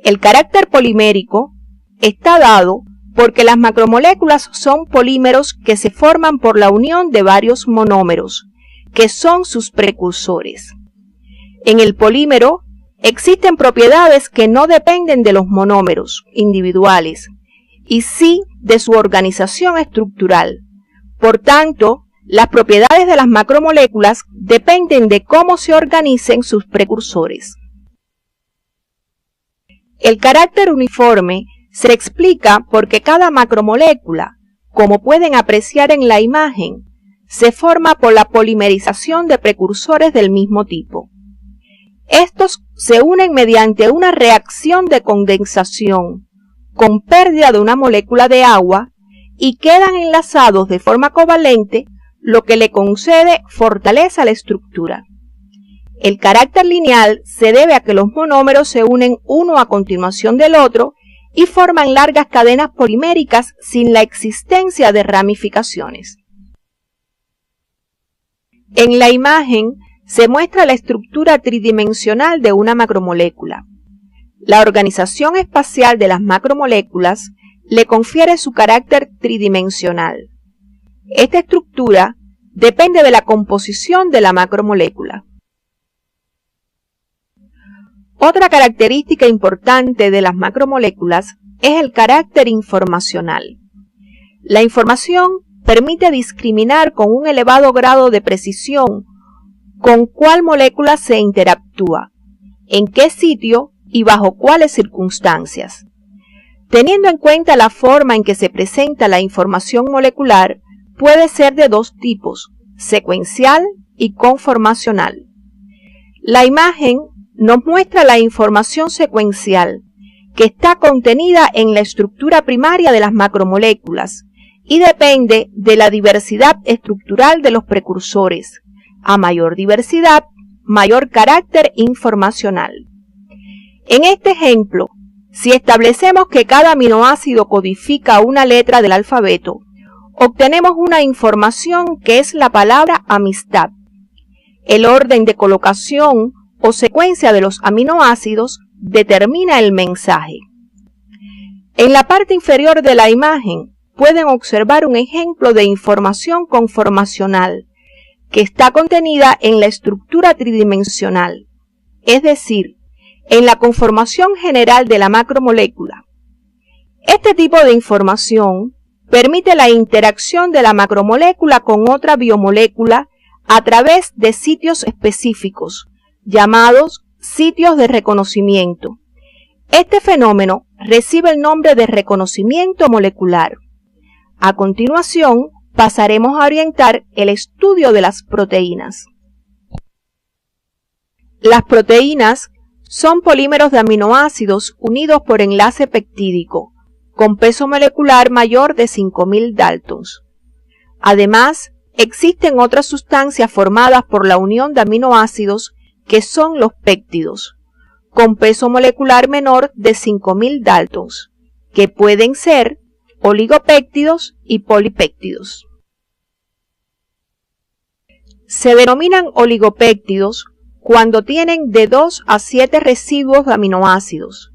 El carácter polimérico está dado porque las macromoléculas son polímeros que se forman por la unión de varios monómeros, que son sus precursores. En el polímero existen propiedades que no dependen de los monómeros individuales, y sí de su organización estructural. Por tanto, las propiedades de las macromoléculas dependen de cómo se organicen sus precursores. El carácter uniforme se explica porque cada macromolécula, como pueden apreciar en la imagen, se forma por la polimerización de precursores del mismo tipo. Estos se unen mediante una reacción de condensación con pérdida de una molécula de agua y quedan enlazados de forma covalente, lo que le concede fortaleza a la estructura. El carácter lineal se debe a que los monómeros se unen uno a continuación del otro y forman largas cadenas poliméricas sin la existencia de ramificaciones. En la imagen se muestra la estructura tridimensional de una macromolécula. La organización espacial de las macromoléculas le confiere su carácter tridimensional. Esta estructura depende de la composición de la macromolécula. Otra característica importante de las macromoléculas es el carácter informacional. La información permite discriminar con un elevado grado de precisión con cuál molécula se interactúa, en qué sitio y bajo cuáles circunstancias. Teniendo en cuenta la forma en que se presenta la información molecular, puede ser de dos tipos, secuencial y conformacional. La imagen nos muestra la información secuencial, que está contenida en la estructura primaria de las macromoléculas y depende de la diversidad estructural de los precursores. A mayor diversidad, mayor carácter informacional. En este ejemplo, si establecemos que cada aminoácido codifica una letra del alfabeto, obtenemos una información que es la palabra amistad. El orden de colocación o secuencia de los aminoácidos determina el mensaje. En la parte inferior de la imagen pueden observar un ejemplo de información conformacional que está contenida en la estructura tridimensional, es decir, en la conformación general de la macromolécula. Este tipo de información permite la interacción de la macromolécula con otra biomolécula a través de sitios específicos, llamados sitios de reconocimiento. Este fenómeno recibe el nombre de reconocimiento molecular. A continuación, pasaremos a orientar el estudio de las proteínas. Las proteínas son polímeros de aminoácidos unidos por enlace peptídico, con peso molecular mayor de 5000 daltons. Además, existen otras sustancias formadas por la unión de aminoácidos que son los péptidos, con peso molecular menor de 5000 daltons, que pueden ser oligopéptidos y polipéptidos. Se denominan oligopéptidos cuando tienen de 2 a 7 residuos de aminoácidos.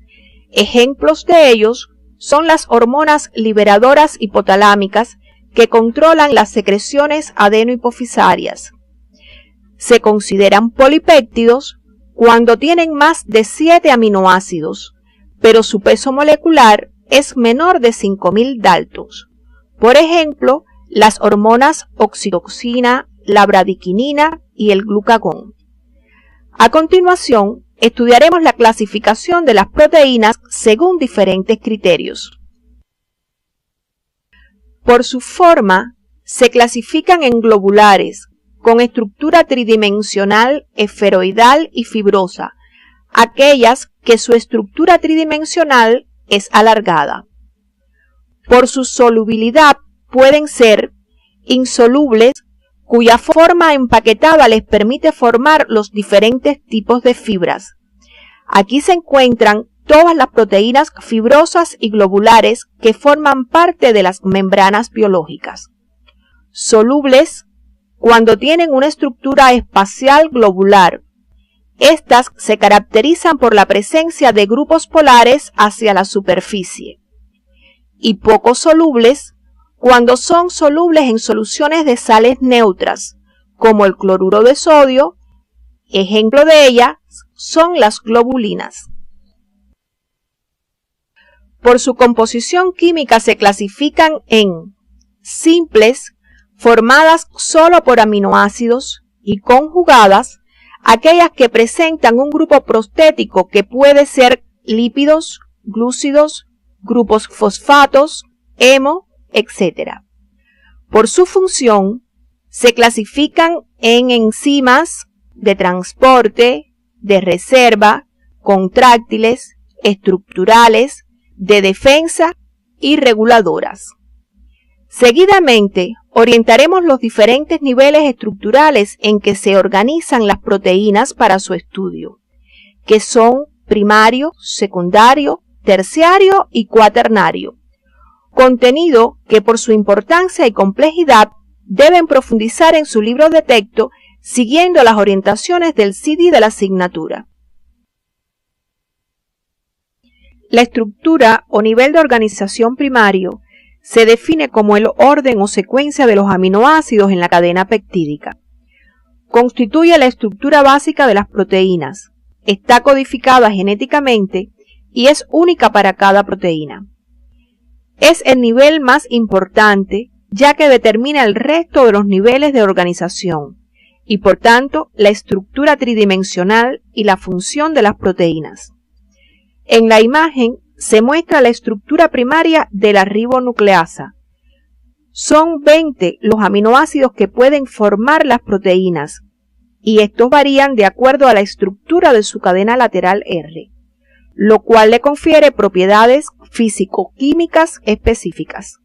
Ejemplos de ellos son las hormonas liberadoras hipotalámicas que controlan las secreciones adenohipofisarias. Se consideran polipéptidos cuando tienen más de 7 aminoácidos, pero su peso molecular es menor de 5000 daltons. Por ejemplo, las hormonas oxitoxina, la bradiquinina y el glucagón. A continuación, estudiaremos la clasificación de las proteínas según diferentes criterios. Por su forma, se clasifican en globulares, con estructura tridimensional, esferoidal y fibrosa, aquellas que su estructura tridimensional es alargada. Por su solubilidad pueden ser insolubles, cuya forma empaquetada les permite formar los diferentes tipos de fibras. Aquí se encuentran todas las proteínas fibrosas y globulares que forman parte de las membranas biológicas. Solubles, cuando tienen una estructura espacial globular. Estas se caracterizan por la presencia de grupos polares hacia la superficie. Y poco solubles, cuando son solubles en soluciones de sales neutras, como el cloruro de sodio. Ejemplo de ellas son las globulinas. Por su composición química se clasifican en simples, formadas solo por aminoácidos, y conjugadas, aquellas que presentan un grupo prostético que puede ser lípidos, glúcidos, grupos fosfatos, hemo, etc. Por su función, se clasifican en enzimas de transporte, de reserva, contráctiles, estructurales, de defensa y reguladoras. Seguidamente, orientaremos los diferentes niveles estructurales en que se organizan las proteínas para su estudio, que son primario, secundario, terciario y cuaternario, contenido que por su importancia y complejidad deben profundizar en su libro de texto siguiendo las orientaciones del CD de la asignatura. La estructura o nivel de organización primario se define como el orden o secuencia de los aminoácidos en la cadena peptídica. Constituye la estructura básica de las proteínas, está codificada genéticamente y es única para cada proteína. Es el nivel más importante ya que determina el resto de los niveles de organización y por tanto la estructura tridimensional y la función de las proteínas. En la imagen se muestra la estructura primaria de la ribonucleasa. Son 20 los aminoácidos que pueden formar las proteínas y estos varían de acuerdo a la estructura de su cadena lateral R, lo cual le confiere propiedades físico-químicas específicas.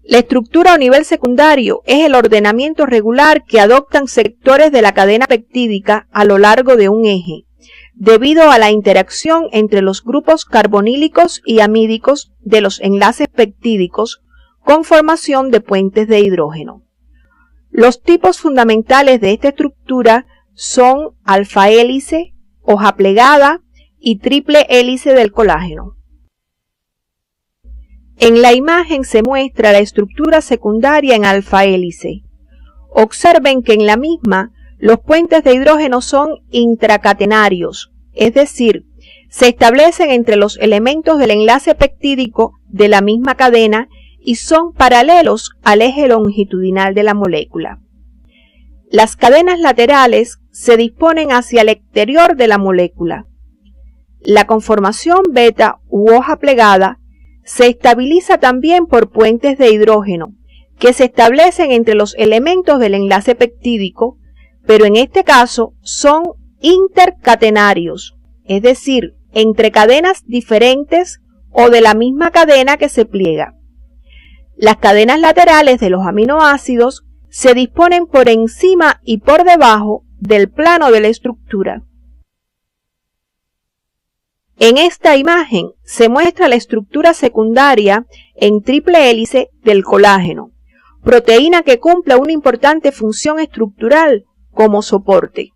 La estructura a nivel secundario es el ordenamiento regular que adoptan sectores de la cadena peptídica a lo largo de un eje, debido a la interacción entre los grupos carbonílicos y amídicos de los enlaces peptídicos con formación de puentes de hidrógeno. Los tipos fundamentales de esta estructura son alfa hélice, hoja plegada y triple hélice del colágeno. En la imagen se muestra la estructura secundaria en alfa hélice. Observen que en la misma los puentes de hidrógeno son intracatenarios, es decir, se establecen entre los elementos del enlace peptídico de la misma cadena y son paralelos al eje longitudinal de la molécula. Las cadenas laterales se disponen hacia el exterior de la molécula. La conformación beta u hoja plegada se estabiliza también por puentes de hidrógeno, que se establecen entre los elementos del enlace peptídico, pero en este caso son intercatenarios, es decir, entre cadenas diferentes o de la misma cadena que se pliega. Las cadenas laterales de los aminoácidos se disponen por encima y por debajo del plano de la estructura. En esta imagen se muestra la estructura secundaria en triple hélice del colágeno, proteína que cumple una importante función estructural como soporte.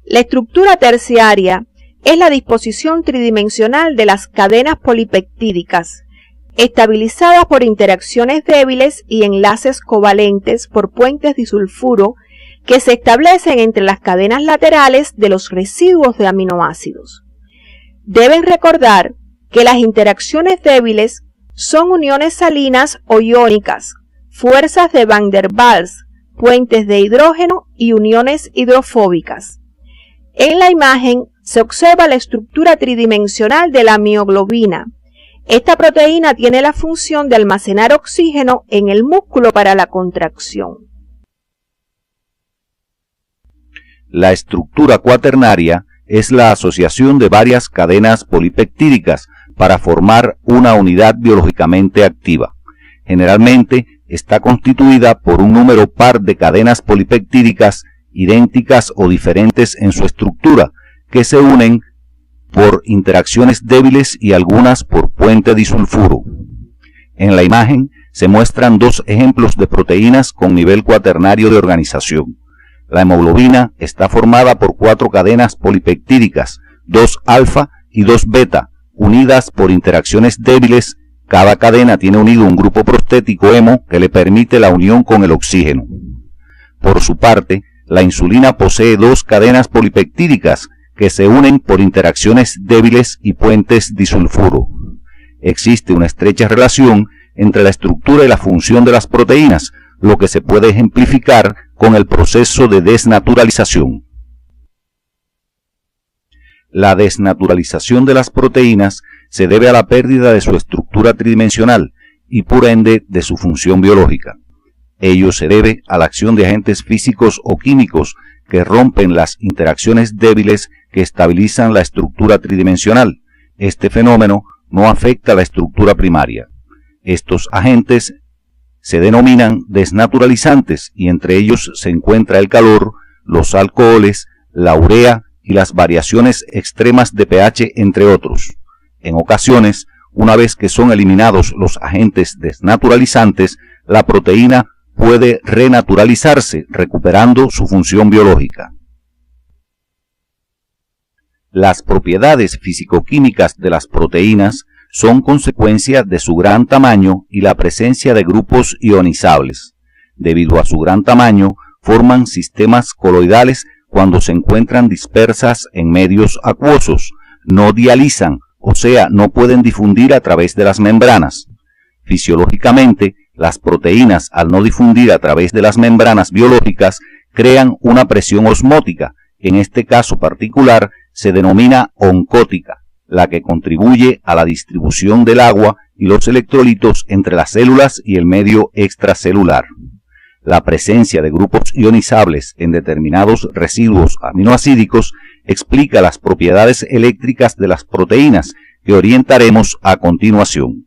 La estructura terciaria es la disposición tridimensional de las cadenas polipeptídicas, estabilizadas por interacciones débiles y enlaces covalentes por puentes disulfuro que se establecen entre las cadenas laterales de los residuos de aminoácidos. Deben recordar que las interacciones débiles son uniones salinas o iónicas, fuerzas de Van der Waals, puentes de hidrógeno y uniones hidrofóbicas. En la imagen se observa la estructura tridimensional de la mioglobina. Esta proteína tiene la función de almacenar oxígeno en el músculo para la contracción. La estructura cuaternaria es la asociación de varias cadenas polipeptídicas para formar una unidad biológicamente activa. Generalmente está constituida por un número par de cadenas polipeptídicas idénticas o diferentes en su estructura, que se unen por interacciones débiles y algunas por puente disulfuro. En la imagen se muestran dos ejemplos de proteínas con nivel cuaternario de organización. La hemoglobina está formada por 4 cadenas polipeptídicas, 2 alfa y 2 beta, unidas por interacciones débiles. Cada cadena tiene unido un grupo prostético hemo que le permite la unión con el oxígeno. Por su parte, la insulina posee 2 cadenas polipeptídicas que se unen por interacciones débiles y puentes disulfuro. Existe una estrecha relación entre la estructura y la función de las proteínas, lo que se puede ejemplificar con el proceso de desnaturalización. La desnaturalización de las proteínas se debe a la pérdida de su estructura tridimensional y por ende de su función biológica. Ello se debe a la acción de agentes físicos o químicos que rompen las interacciones débiles que estabilizan la estructura tridimensional. Este fenómeno no afecta a la estructura primaria. Estos agentes se denominan desnaturalizantes y entre ellos se encuentra el calor, los alcoholes, la urea y las variaciones extremas de pH, entre otros. En ocasiones, una vez que son eliminados los agentes desnaturalizantes, la proteína puede renaturalizarse, recuperando su función biológica. Las propiedades fisicoquímicas de las proteínas son consecuencia de su gran tamaño y la presencia de grupos ionizables. Debido a su gran tamaño, forman sistemas coloidales cuando se encuentran dispersas en medios acuosos, no dializan, o sea, no pueden difundir a través de las membranas. Fisiológicamente, las proteínas, al no difundir a través de las membranas biológicas, crean una presión osmótica, que en este caso particular se denomina oncótica, la que contribuye a la distribución del agua y los electrolitos entre las células y el medio extracelular. La presencia de grupos ionizables en determinados residuos aminoácidicos explica las propiedades eléctricas de las proteínas que orientaremos a continuación.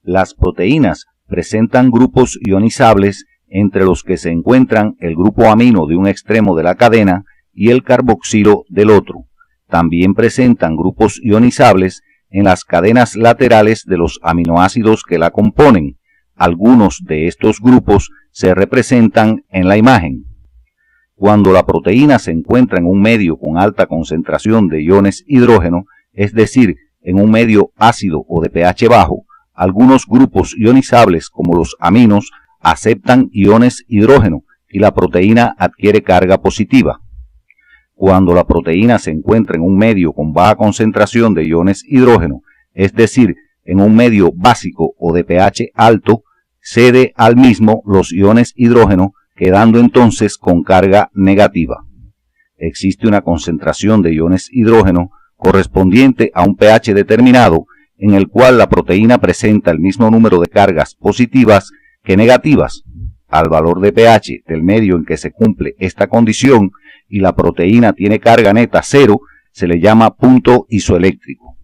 Las proteínas presentan grupos ionizables entre los que se encuentran el grupo amino de un extremo de la cadena y el carboxilo del otro. También presentan grupos ionizables en las cadenas laterales de los aminoácidos que la componen. Algunos de estos grupos se representan en la imagen. Cuando la proteína se encuentra en un medio con alta concentración de iones hidrógeno, es decir, en un medio ácido o de pH bajo, algunos grupos ionizables como los aminos aceptan iones hidrógeno y la proteína adquiere carga positiva. Cuando la proteína se encuentra en un medio con baja concentración de iones hidrógeno, es decir, en un medio básico o de pH alto, cede al mismo los iones hidrógeno, quedando entonces con carga negativa. Existe una concentración de iones hidrógeno correspondiente a un pH determinado, en el cual la proteína presenta el mismo número de cargas positivas que negativas. Al valor de pH del medio en que se cumple esta condición y la proteína tiene carga neta 0, se le llama punto isoeléctrico.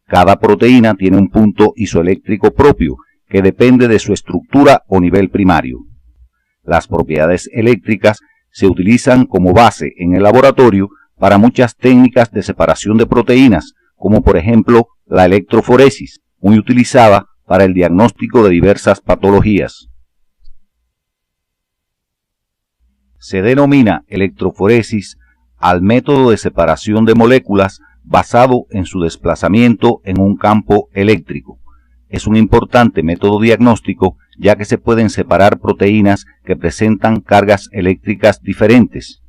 Cada proteína tiene un punto isoeléctrico propio que depende de su estructura o nivel primario. Las propiedades eléctricas se utilizan como base en el laboratorio para muchas técnicas de separación de proteínas, como por ejemplo la electroforesis, muy utilizada para el diagnóstico de diversas patologías. Se denomina electroforesis al método de separación de moléculas basado en su desplazamiento en un campo eléctrico. Es un importante método diagnóstico ya que se pueden separar proteínas que presentan cargas eléctricas diferentes.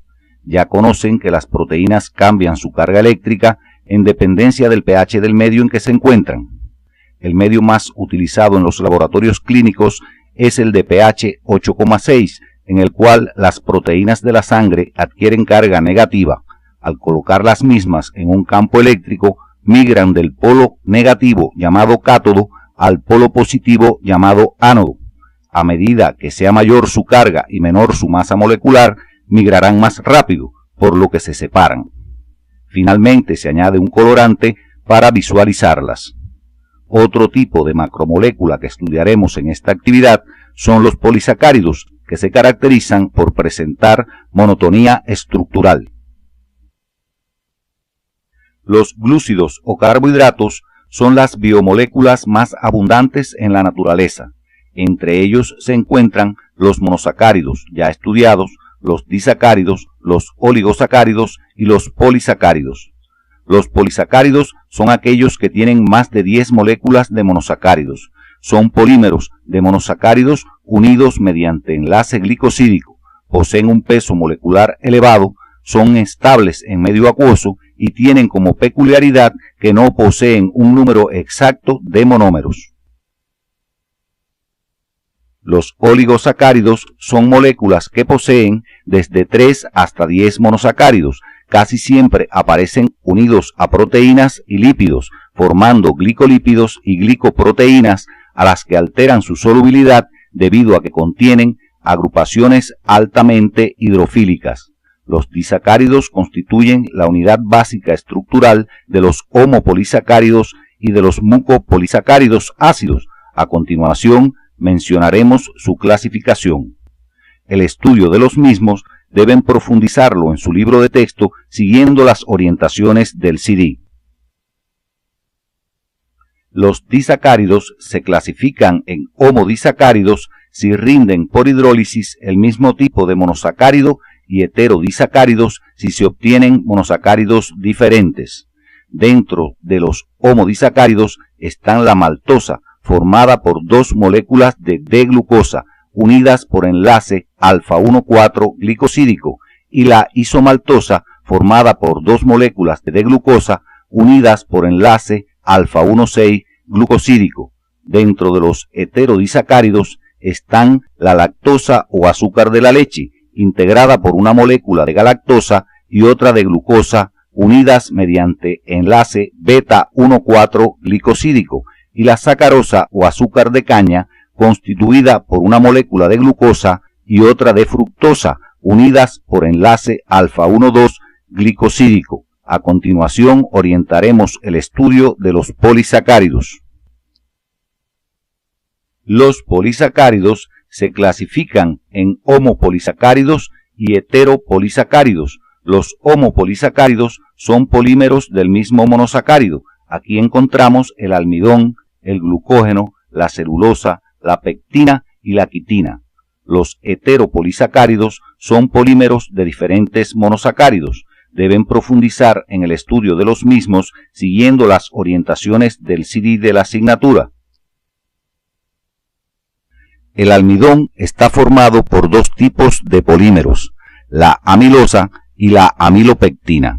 Ya conocen que las proteínas cambian su carga eléctrica en dependencia del pH del medio en que se encuentran. El medio más utilizado en los laboratorios clínicos es el de pH 8,6, en el cual las proteínas de la sangre adquieren carga negativa. Al colocar las mismas en un campo eléctrico, migran del polo negativo llamado cátodo al polo positivo llamado ánodo. A medida que sea mayor su carga y menor su masa molecular, migrarán más rápido, por lo que se separan. Finalmente se añade un colorante para visualizarlas. Otro tipo de macromolécula que estudiaremos en esta actividad son los polisacáridos, que se caracterizan por presentar monotonía estructural. Los glúcidos o carbohidratos son las biomoléculas más abundantes en la naturaleza. Entre ellos se encuentran los monosacáridos, ya estudiados, los disacáridos, los oligosacáridos y los polisacáridos. Los polisacáridos son aquellos que tienen más de 10 moléculas de monosacáridos. Son polímeros de monosacáridos unidos mediante enlace glicosídico, poseen un peso molecular elevado, son estables en medio acuoso y tienen como peculiaridad que no poseen un número exacto de monómeros. Los oligosacáridos son moléculas que poseen desde 3 hasta 10 monosacáridos. Casi siempre aparecen unidos a proteínas y lípidos, formando glicolípidos y glicoproteínas a las que alteran su solubilidad debido a que contienen agrupaciones altamente hidrofílicas. Los disacáridos constituyen la unidad básica estructural de los homopolisacáridos y de los mucopolisacáridos ácidos. A continuación mencionaremos su clasificación. El estudio de los mismos deben profundizarlo en su libro de texto siguiendo las orientaciones del CD. Los disacáridos se clasifican en homodisacáridos si rinden por hidrólisis el mismo tipo de monosacárido y heterodisacáridos si se obtienen monosacáridos diferentes. Dentro de los homodisacáridos están la maltosa, formada por 2 moléculas de D-glucosa unidas por enlace alfa-1,4 glicosídico, y la isomaltosa, formada por 2 moléculas de D-glucosa unidas por enlace alfa-1,6 glucosídico. Dentro de los heterodisacáridos están la lactosa o azúcar de la leche, integrada por una molécula de galactosa y otra de glucosa, unidas mediante enlace beta-1,4 glicosídico, y la sacarosa o azúcar de caña, constituida por una molécula de glucosa y otra de fructosa, unidas por enlace alfa-1,2 glicosídico. A continuación orientaremos el estudio de los polisacáridos. Los polisacáridos se clasifican en homopolisacáridos y heteropolisacáridos. Los homopolisacáridos son polímeros del mismo monosacárido. Aquí encontramos el almidón, el glucógeno, la celulosa, la pectina y la quitina. Los heteropolisacáridos son polímeros de diferentes monosacáridos. Deben profundizar en el estudio de los mismos siguiendo las orientaciones del CD de la asignatura. El almidón está formado por 2 tipos de polímeros, la amilosa y la amilopectina.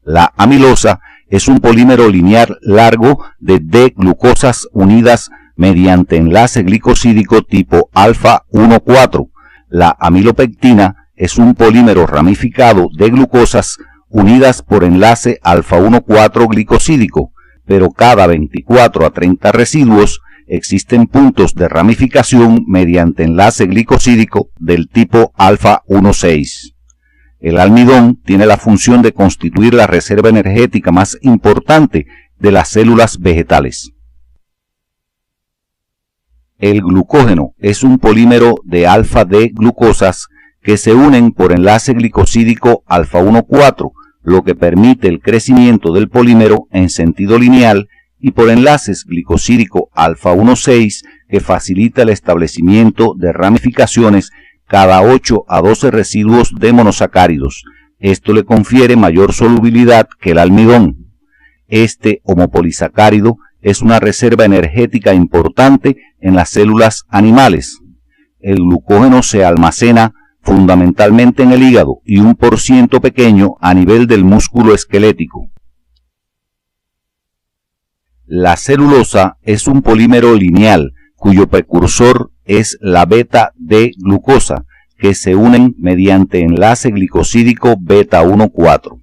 La amilosa es un polímero lineal largo de D-glucosas unidas mediante enlace glicosídico tipo alfa-1,4. La amilopectina es un polímero ramificado de glucosas unidas por enlace alfa-1,4 glicosídico, pero cada 24 a 30 residuos existen puntos de ramificación mediante enlace glicosídico del tipo alfa-1,6. El almidón tiene la función de constituir la reserva energética más importante de las células vegetales. El glucógeno es un polímero de alfa-D glucosas que se unen por enlace glicosídico alfa-1,4, lo que permite el crecimiento del polímero en sentido lineal, y por enlaces glicosídico alfa-1,6 que facilita el establecimiento de ramificaciones cada 8 a 12 residuos de monosacáridos. Esto le confiere mayor solubilidad que el almidón. Este homopolisacárido es una reserva energética importante en las células animales. El glucógeno se almacena fundamentalmente en el hígado y un % pequeño a nivel del músculo esquelético. La celulosa es un polímero lineal cuyo precursor es la beta-D-glucosa, que se unen mediante enlace glicosídico beta-1,4.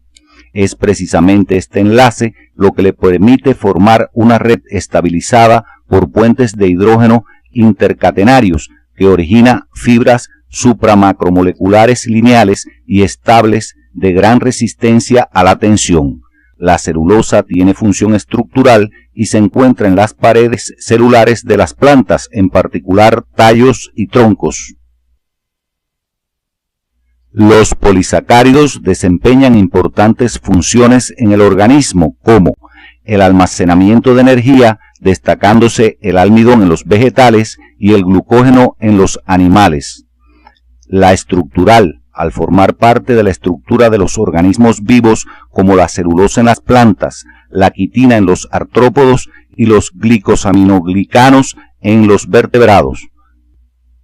Es precisamente este enlace lo que le permite formar una red estabilizada por puentes de hidrógeno intercatenarios que origina fibras supramacromoleculares lineales y estables de gran resistencia a la tensión. La celulosa tiene función estructural y se encuentra en las paredes celulares de las plantas, en particular tallos y troncos. Los polisacáridos desempeñan importantes funciones en el organismo, como el almacenamiento de energía, destacándose el almidón en los vegetales y el glucógeno en los animales. La estructural, al formar parte de la estructura de los organismos vivos, como la celulosa en las plantas, la quitina en los artrópodos y los glicosaminoglicanos en los vertebrados.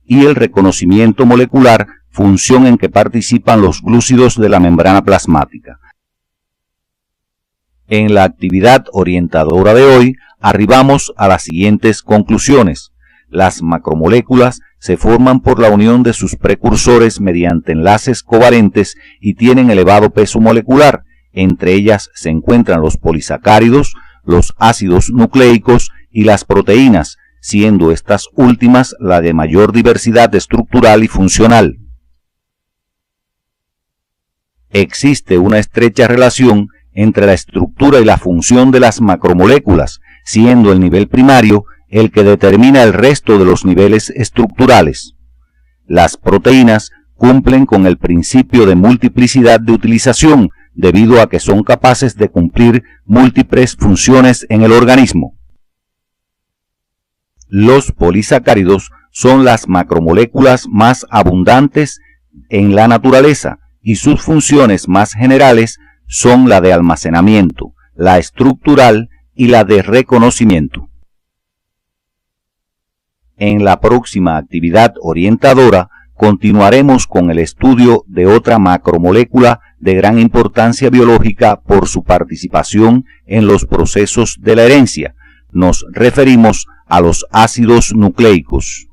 Y el reconocimiento molecular, función en que participan los glúcidos de la membrana plasmática. En la actividad orientadora de hoy, arribamos a las siguientes conclusiones. Las macromoléculas se forman por la unión de sus precursores mediante enlaces covalentes y tienen elevado peso molecular. Entre ellas se encuentran los polisacáridos, los ácidos nucleicos y las proteínas, siendo estas últimas la de mayor diversidad estructural y funcional. Existe una estrecha relación entre la estructura y la función de las macromoléculas, siendo el nivel primario el que determina el resto de los niveles estructurales. Las proteínas cumplen con el principio de multiplicidad de utilización, debido a que son capaces de cumplir múltiples funciones en el organismo. Los polisacáridos son las macromoléculas más abundantes en la naturaleza, y sus funciones más generales son la de almacenamiento, la estructural y la de reconocimiento. En la próxima actividad orientadora continuaremos con el estudio de otra macromolécula de gran importancia biológica por su participación en los procesos de la herencia. Nos referimos a los ácidos nucleicos.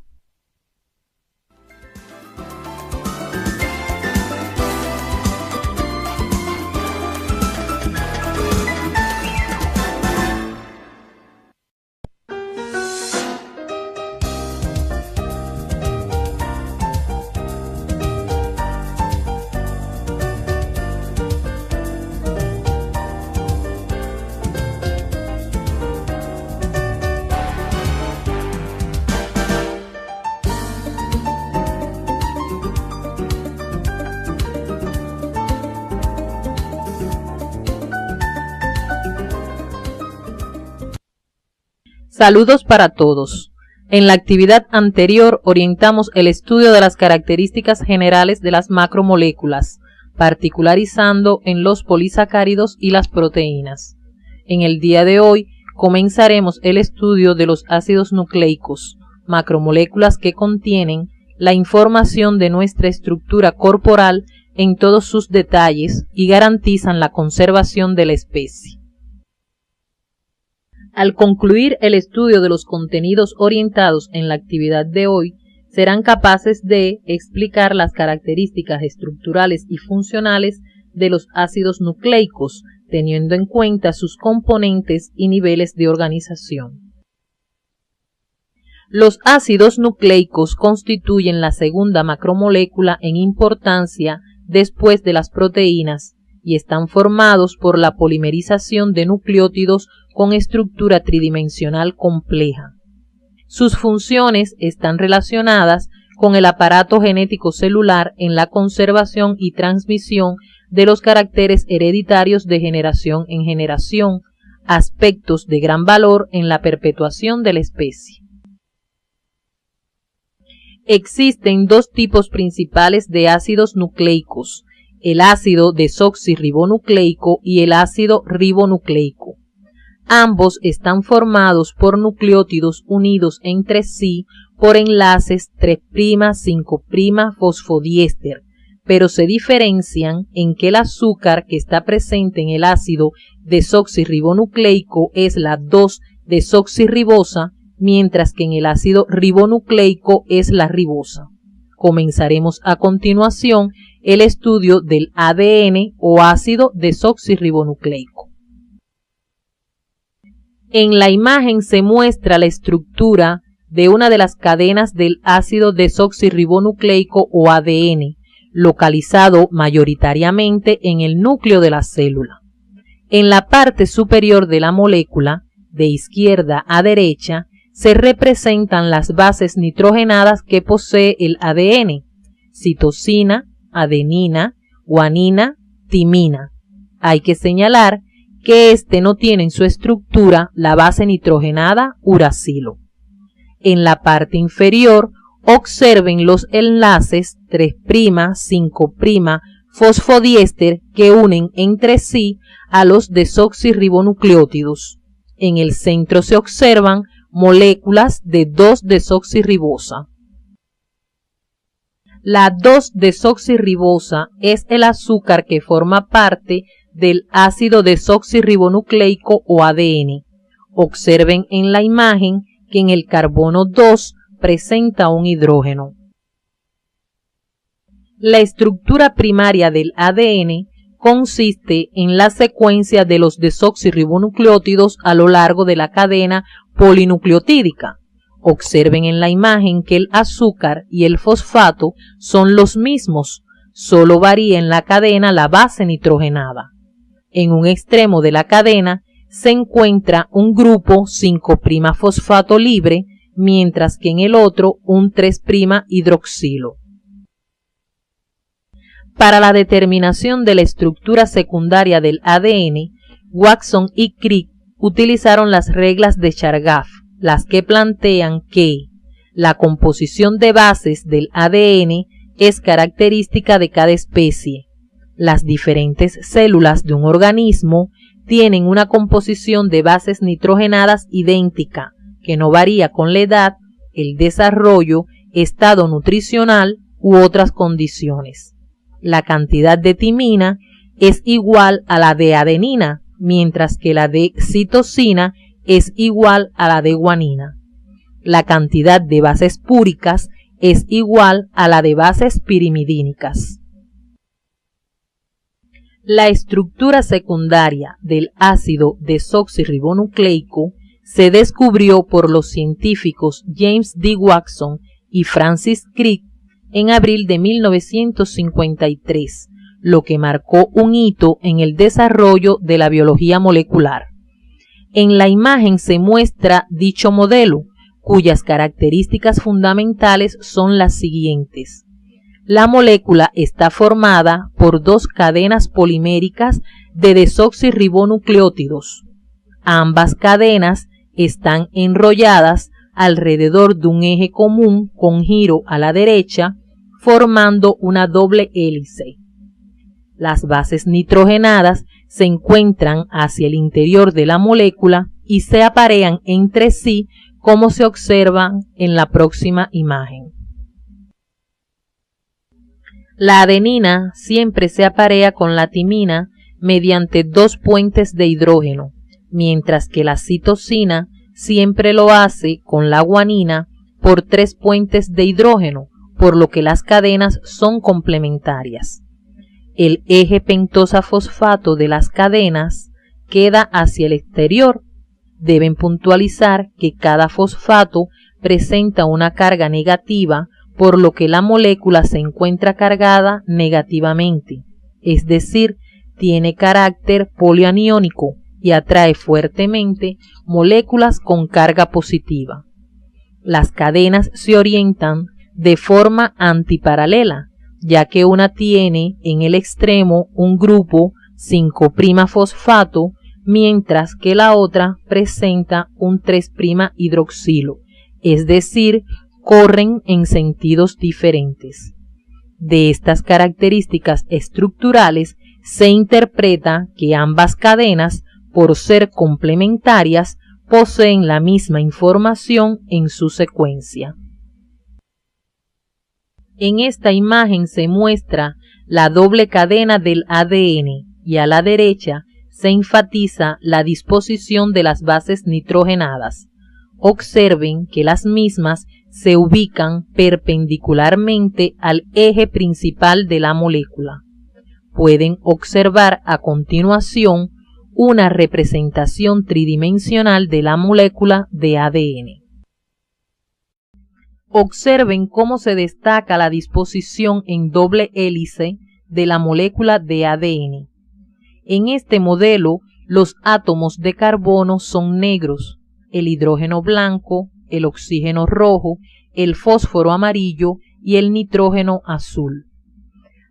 Saludos para todos. En la actividad anterior orientamos el estudio de las características generales de las macromoléculas, particularizando en los polisacáridos y las proteínas. En el día de hoy comenzaremos el estudio de los ácidos nucleicos, macromoléculas que contienen la información de nuestra estructura corporal en todos sus detalles y garantizan la conservación de la especie. Al concluir el estudio de los contenidos orientados en la actividad de hoy, serán capaces de explicar las características estructurales y funcionales de los ácidos nucleicos, teniendo en cuenta sus componentes y niveles de organización. Los ácidos nucleicos constituyen la segunda macromolécula en importancia después de las proteínas y están formados por la polimerización de nucleótidos con estructura tridimensional compleja. Sus funciones están relacionadas con el aparato genético celular en la conservación y transmisión de los caracteres hereditarios de generación en generación, aspectos de gran valor en la perpetuación de la especie. Existen dos tipos principales de ácidos nucleicos, el ácido desoxirribonucleico y el ácido ribonucleico. Ambos están formados por nucleótidos unidos entre sí por enlaces 3', 5' fosfodiéster, pero se diferencian en que el azúcar que está presente en el ácido desoxirribonucleico es la 2-desoxirribosa, mientras que en el ácido ribonucleico es la ribosa. Comenzaremos a continuación el estudio del ADN o ácido desoxirribonucleico. En la imagen se muestra la estructura de una de las cadenas del ácido desoxirribonucleico o ADN, localizado mayoritariamente en el núcleo de la célula. En la parte superior de la molécula, de izquierda a derecha, se representan las bases nitrogenadas que posee el ADN: citosina, adenina, guanina, timina. Hay que señalar que este no tiene en su estructura la base nitrogenada uracilo. En la parte inferior, observen los enlaces 3', 5' fosfodiéster que unen entre sí a los desoxirribonucleótidos. En el centro se observan moléculas de 2-desoxirribosa. La 2-desoxirribosa es el azúcar que forma parte del ácido desoxirribonucleico o ADN. Observen en la imagen que en el carbono 2 presenta un hidrógeno. La estructura primaria del ADN consiste en la secuencia de los desoxirribonucleótidos a lo largo de la cadena polinucleotídica. Observen en la imagen que el azúcar y el fosfato son los mismos, solo varía en la cadena la base nitrogenada. En un extremo de la cadena se encuentra un grupo 5' fosfato libre, mientras que en el otro un 3' hidroxilo. Para la determinación de la estructura secundaria del ADN, Watson y Crick utilizaron las reglas de Chargaff, las que plantean que la composición de bases del ADN es característica de cada especie. Las diferentes células de un organismo tienen una composición de bases nitrogenadas idéntica, que no varía con la edad, el desarrollo, estado nutricional u otras condiciones. La cantidad de timina es igual a la de adenina, mientras que la de citosina es igual a la de guanina. La cantidad de bases púricas es igual a la de bases pirimidínicas. La estructura secundaria del ácido desoxirribonucleico se descubrió por los científicos James D. Watson y Francis Crick en abril de 1953, lo que marcó un hito en el desarrollo de la biología molecular. En la imagen se muestra dicho modelo, cuyas características fundamentales son las siguientes. La molécula está formada por dos cadenas poliméricas de desoxirribonucleótidos. Ambas cadenas están enrolladas alrededor de un eje común con giro a la derecha, formando una doble hélice. Las bases nitrogenadas se encuentran hacia el interior de la molécula y se aparean entre sí, como se observa en la próxima imagen. La adenina siempre se aparea con la timina mediante dos puentes de hidrógeno, mientras que la citosina siempre lo hace con la guanina por 3 puentes de hidrógeno, por lo que las cadenas son complementarias. el eje pentosa-fosfato de las cadenas queda hacia el exterior. Deben puntualizar que cada fosfato presenta una carga negativa, por lo que la molécula se encuentra cargada negativamente, es decir, tiene carácter polianiónico y atrae fuertemente moléculas con carga positiva. Las cadenas se orientan de forma antiparalela, ya que una tiene en el extremo un grupo 5'-fosfato, mientras que la otra presenta un 3'-hidroxilo, es decir, corren en sentidos diferentes. De estas características estructurales se interpreta que ambas cadenas, por ser complementarias, poseen la misma información en su secuencia. En esta imagen se muestra la doble cadena del ADN y a la derecha se enfatiza la disposición de las bases nitrogenadas. Observen que las mismas se ubican perpendicularmente al eje principal de la molécula. Pueden observar a continuación una representación tridimensional de la molécula de ADN. Observen cómo se destaca la disposición en doble hélice de la molécula de ADN. En este modelo, los átomos de carbono son negros, el hidrógeno blanco, el oxígeno rojo, el fósforo amarillo y el nitrógeno azul.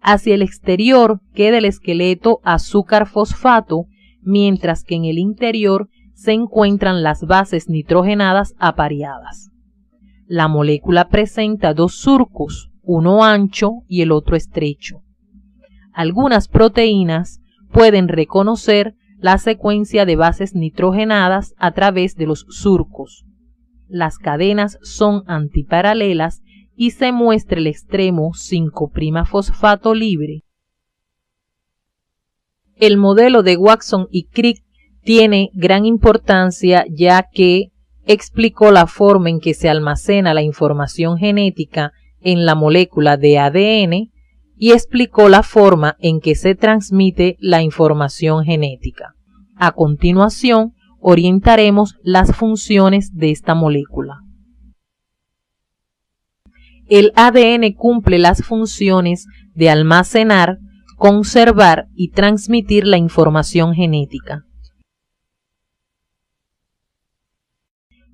Hacia el exterior queda el esqueleto azúcar-fosfato, mientras que en el interior se encuentran las bases nitrogenadas apareadas. La molécula presenta dos surcos, uno ancho y el otro estrecho. Algunas proteínas pueden reconocer la secuencia de bases nitrogenadas a través de los surcos. Las cadenas son antiparalelas y se muestra el extremo 5'-fosfato libre. El modelo de Watson y Crick tiene gran importancia, ya que explicó la forma en que se almacena la información genética en la molécula de ADN y explicó la forma en que se transmite la información genética. A continuación, orientaremos las funciones de esta molécula. El ADN cumple las funciones de almacenar, conservar y transmitir la información genética.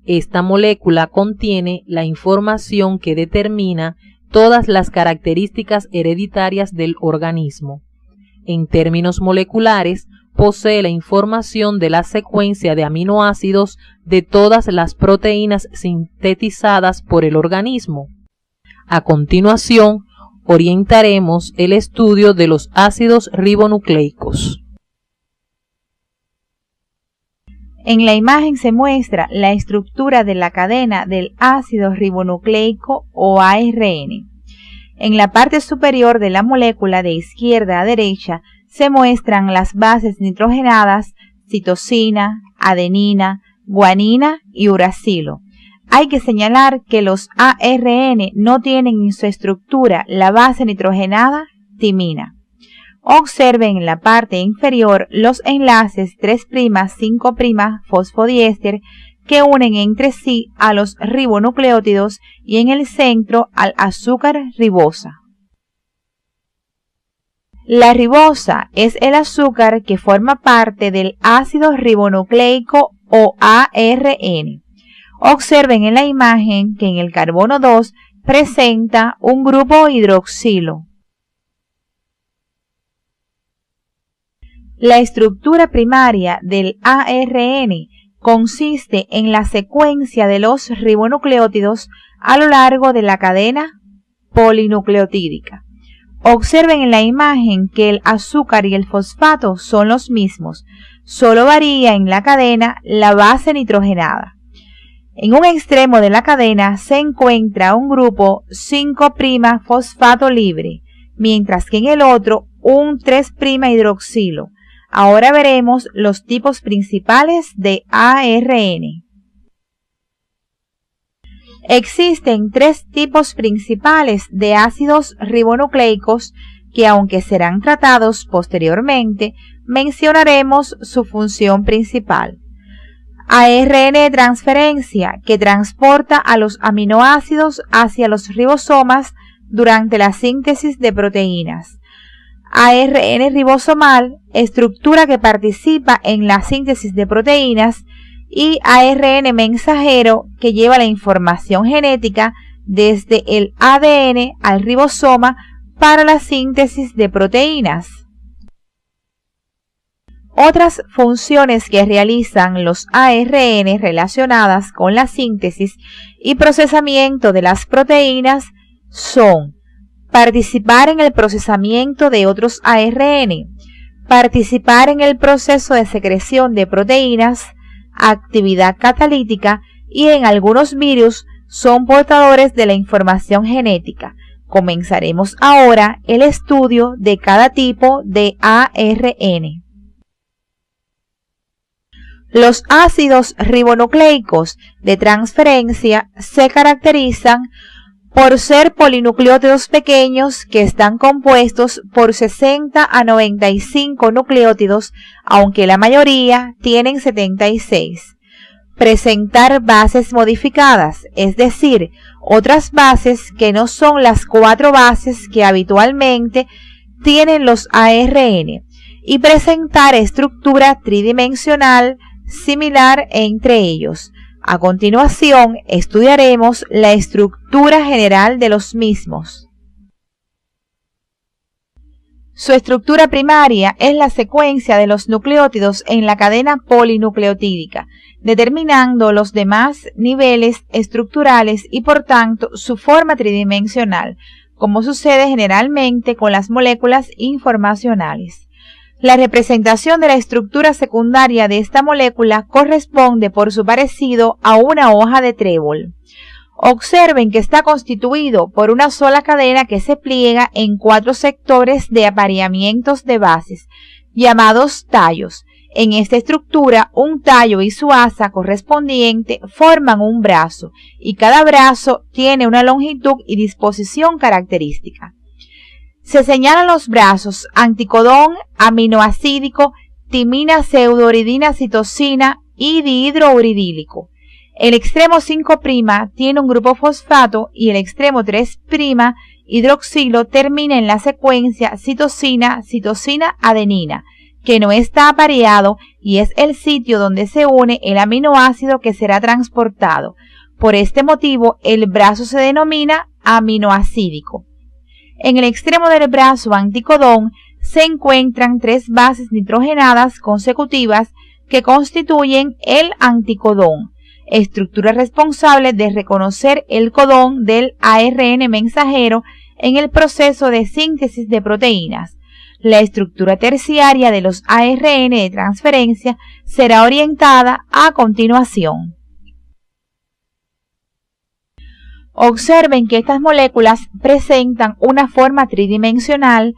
Esta molécula contiene la información que determina todas las características hereditarias del organismo. En términos moleculares, posee la información de la secuencia de aminoácidos de todas las proteínas sintetizadas por el organismo. A continuación, orientaremos el estudio de los ácidos ribonucleicos. En la imagen se muestra la estructura de la cadena del ácido ribonucleico o ARN. En la parte superior de la molécula de izquierda a derecha se muestran las bases nitrogenadas citosina, adenina, guanina y uracilo. Hay que señalar que los ARN no tienen en su estructura la base nitrogenada timina. Observen en la parte inferior los enlaces 3'-5' fosfodiéster que unen entre sí a los ribonucleótidos y en el centro al azúcar ribosa. La ribosa es el azúcar que forma parte del ácido ribonucleico o ARN. Observen en la imagen que en el carbono 2 presenta un grupo hidroxilo. La estructura primaria del ARN consiste en la secuencia de los ribonucleótidos a lo largo de la cadena polinucleotídica. Observen en la imagen que el azúcar y el fosfato son los mismos, solo varía en la cadena la base nitrogenada. En un extremo de la cadena se encuentra un grupo 5'-fosfato libre, mientras que en el otro un 3'-hidroxilo. Ahora veremos los tipos principales de ARN. Existen tres tipos principales de ácidos ribonucleicos que aunque serán tratados posteriormente, mencionaremos su función principal. ARN de transferencia, que transporta a los aminoácidos hacia los ribosomas durante la síntesis de proteínas. ARN ribosomal, estructura que participa en la síntesis de proteínas, y ARN mensajero, que lleva la información genética desde el ADN al ribosoma para la síntesis de proteínas. Otras funciones que realizan los ARN relacionadas con la síntesis y procesamiento de las proteínas son participar en el procesamiento de otros ARN, participar en el proceso de secreción de proteínas, actividad catalítica, y en algunos virus son portadores de la información genética. Comenzaremos ahora el estudio de cada tipo de ARN. Los ácidos ribonucleicos de transferencia se caracterizan por ser polinucleótidos pequeños que están compuestos por 60 a 95 nucleótidos, aunque la mayoría tienen 76. Presentar bases modificadas, es decir, otras bases que no son las 4 bases que habitualmente tienen los ARN, y presentar estructura tridimensional similar entre ellos. A continuación, estudiaremos la estructura general de los mismos. Su estructura primaria es la secuencia de los nucleótidos en la cadena polinucleotídica, determinando los demás niveles estructurales y por tanto su forma tridimensional, como sucede generalmente con las moléculas informacionales. La representación de la estructura secundaria de esta molécula corresponde por su parecido a una hoja de trébol. Observen que está constituido por una sola cadena que se pliega en 4 sectores de apareamientos de bases, llamados tallos. En esta estructura, un tallo y su asa correspondiente forman un brazo, y cada brazo tiene una longitud y disposición característica. Se señalan los brazos anticodón, aminoacídico, timina, pseudouridina, citosina y dihidrouridílico. El extremo 5' tiene un grupo fosfato y el extremo 3' hidroxilo termina en la secuencia citosina, citosina, adenina, que no está apareado y es el sitio donde se une el aminoácido que será transportado. Por este motivo, el brazo se denomina aminoacídico. En el extremo del brazo anticodón se encuentran 3 bases nitrogenadas consecutivas que constituyen el anticodón, estructura responsable de reconocer el codón del ARN mensajero en el proceso de síntesis de proteínas. La estructura terciaria de los ARN de transferencia será orientada a continuación. Observen que estas moléculas presentan una forma tridimensional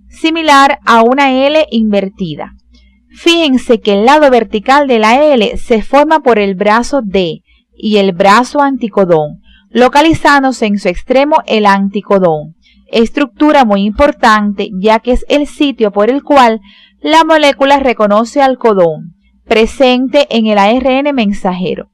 similar a una L invertida. Fíjense que el lado vertical de la L se forma por el brazo D y el brazo anticodón, localizándose en su extremo el anticodón, estructura muy importante ya que es el sitio por el cual la molécula reconoce al codón, presente en el ARN mensajero.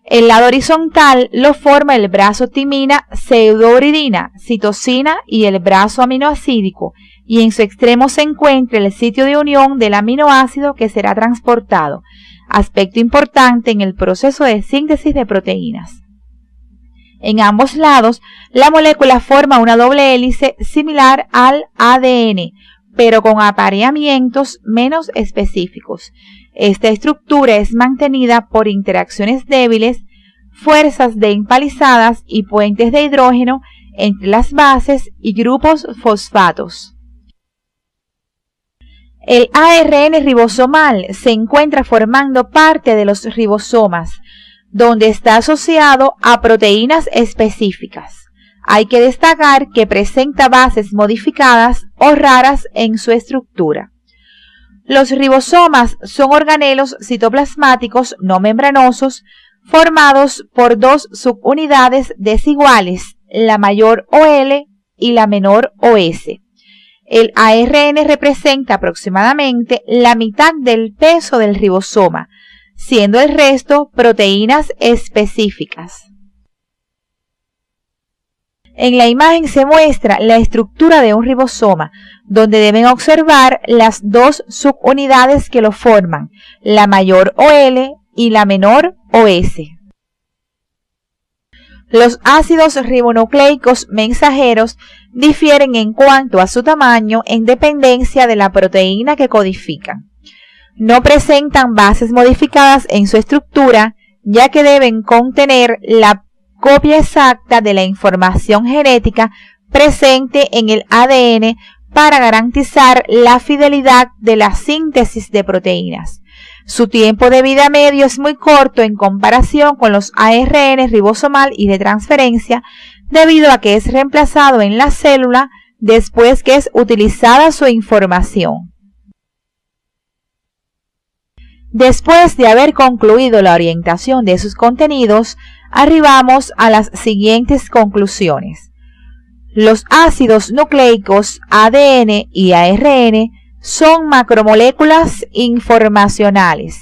El lado horizontal lo forma el brazo timina, pseudouridina, citosina y el brazo aminoacídico, y en su extremo se encuentra el sitio de unión del aminoácido que será transportado, aspecto importante en el proceso de síntesis de proteínas. En ambos lados, la molécula forma una doble hélice similar al ADN, pero con apareamientos menos específicos. Esta estructura es mantenida por interacciones débiles, fuerzas de empalizadas y puentes de hidrógeno entre las bases y grupos fosfatos. El ARN ribosomal se encuentra formando parte de los ribosomas, donde está asociado a proteínas específicas. Hay que destacar que presenta bases modificadas o raras en su estructura. Los ribosomas son organelos citoplasmáticos no membranosos formados por 2 subunidades desiguales, la mayor OL y la menor OS. El ARN representa aproximadamente la mitad del peso del ribosoma, siendo el resto proteínas específicas. En la imagen se muestra la estructura de un ribosoma, donde deben observar las dos subunidades que lo forman, la mayor OL y la menor OS. Los ácidos ribonucleicos mensajeros difieren en cuanto a su tamaño en dependencia de la proteína que codifican. No presentan bases modificadas en su estructura, ya que deben contener la copia exacta de la información genética presente en el ADN para garantizar la fidelidad de la síntesis de proteínas. Su tiempo de vida medio es muy corto en comparación con los ARN ribosomal y de transferencia, debido a que es reemplazado en la célula después que es utilizada su información. Después de haber concluido la orientación de sus contenidos, arribamos a las siguientes conclusiones. Los ácidos nucleicos ADN y ARN son macromoléculas informacionales.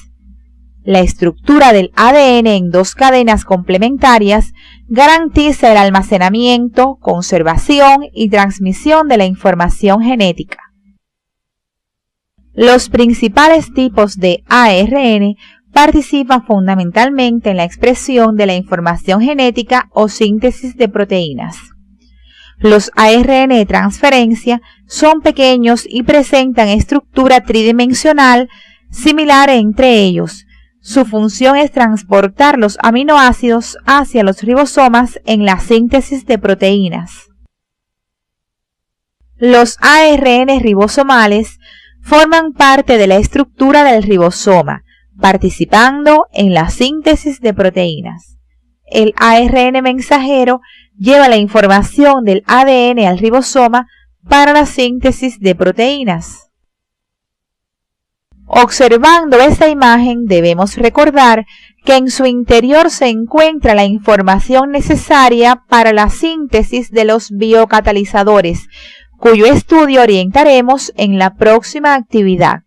La estructura del ADN en dos cadenas complementarias garantiza el almacenamiento, conservación y transmisión de la información genética. Los principales tipos de ARN participan fundamentalmente en la expresión de la información genética o síntesis de proteínas. Los ARN de transferencia son pequeños y presentan estructura tridimensional similar entre ellos. Su función es transportar los aminoácidos hacia los ribosomas en la síntesis de proteínas. Los ARN ribosomales forman parte de la estructura del ribosoma, participando en la síntesis de proteínas. El ARN mensajero lleva la información del ADN al ribosoma para la síntesis de proteínas. Observando esta imagen debemos recordar que en su interior se encuentra la información necesaria para la síntesis de los biocatalizadores, cuyo estudio orientaremos en la próxima actividad.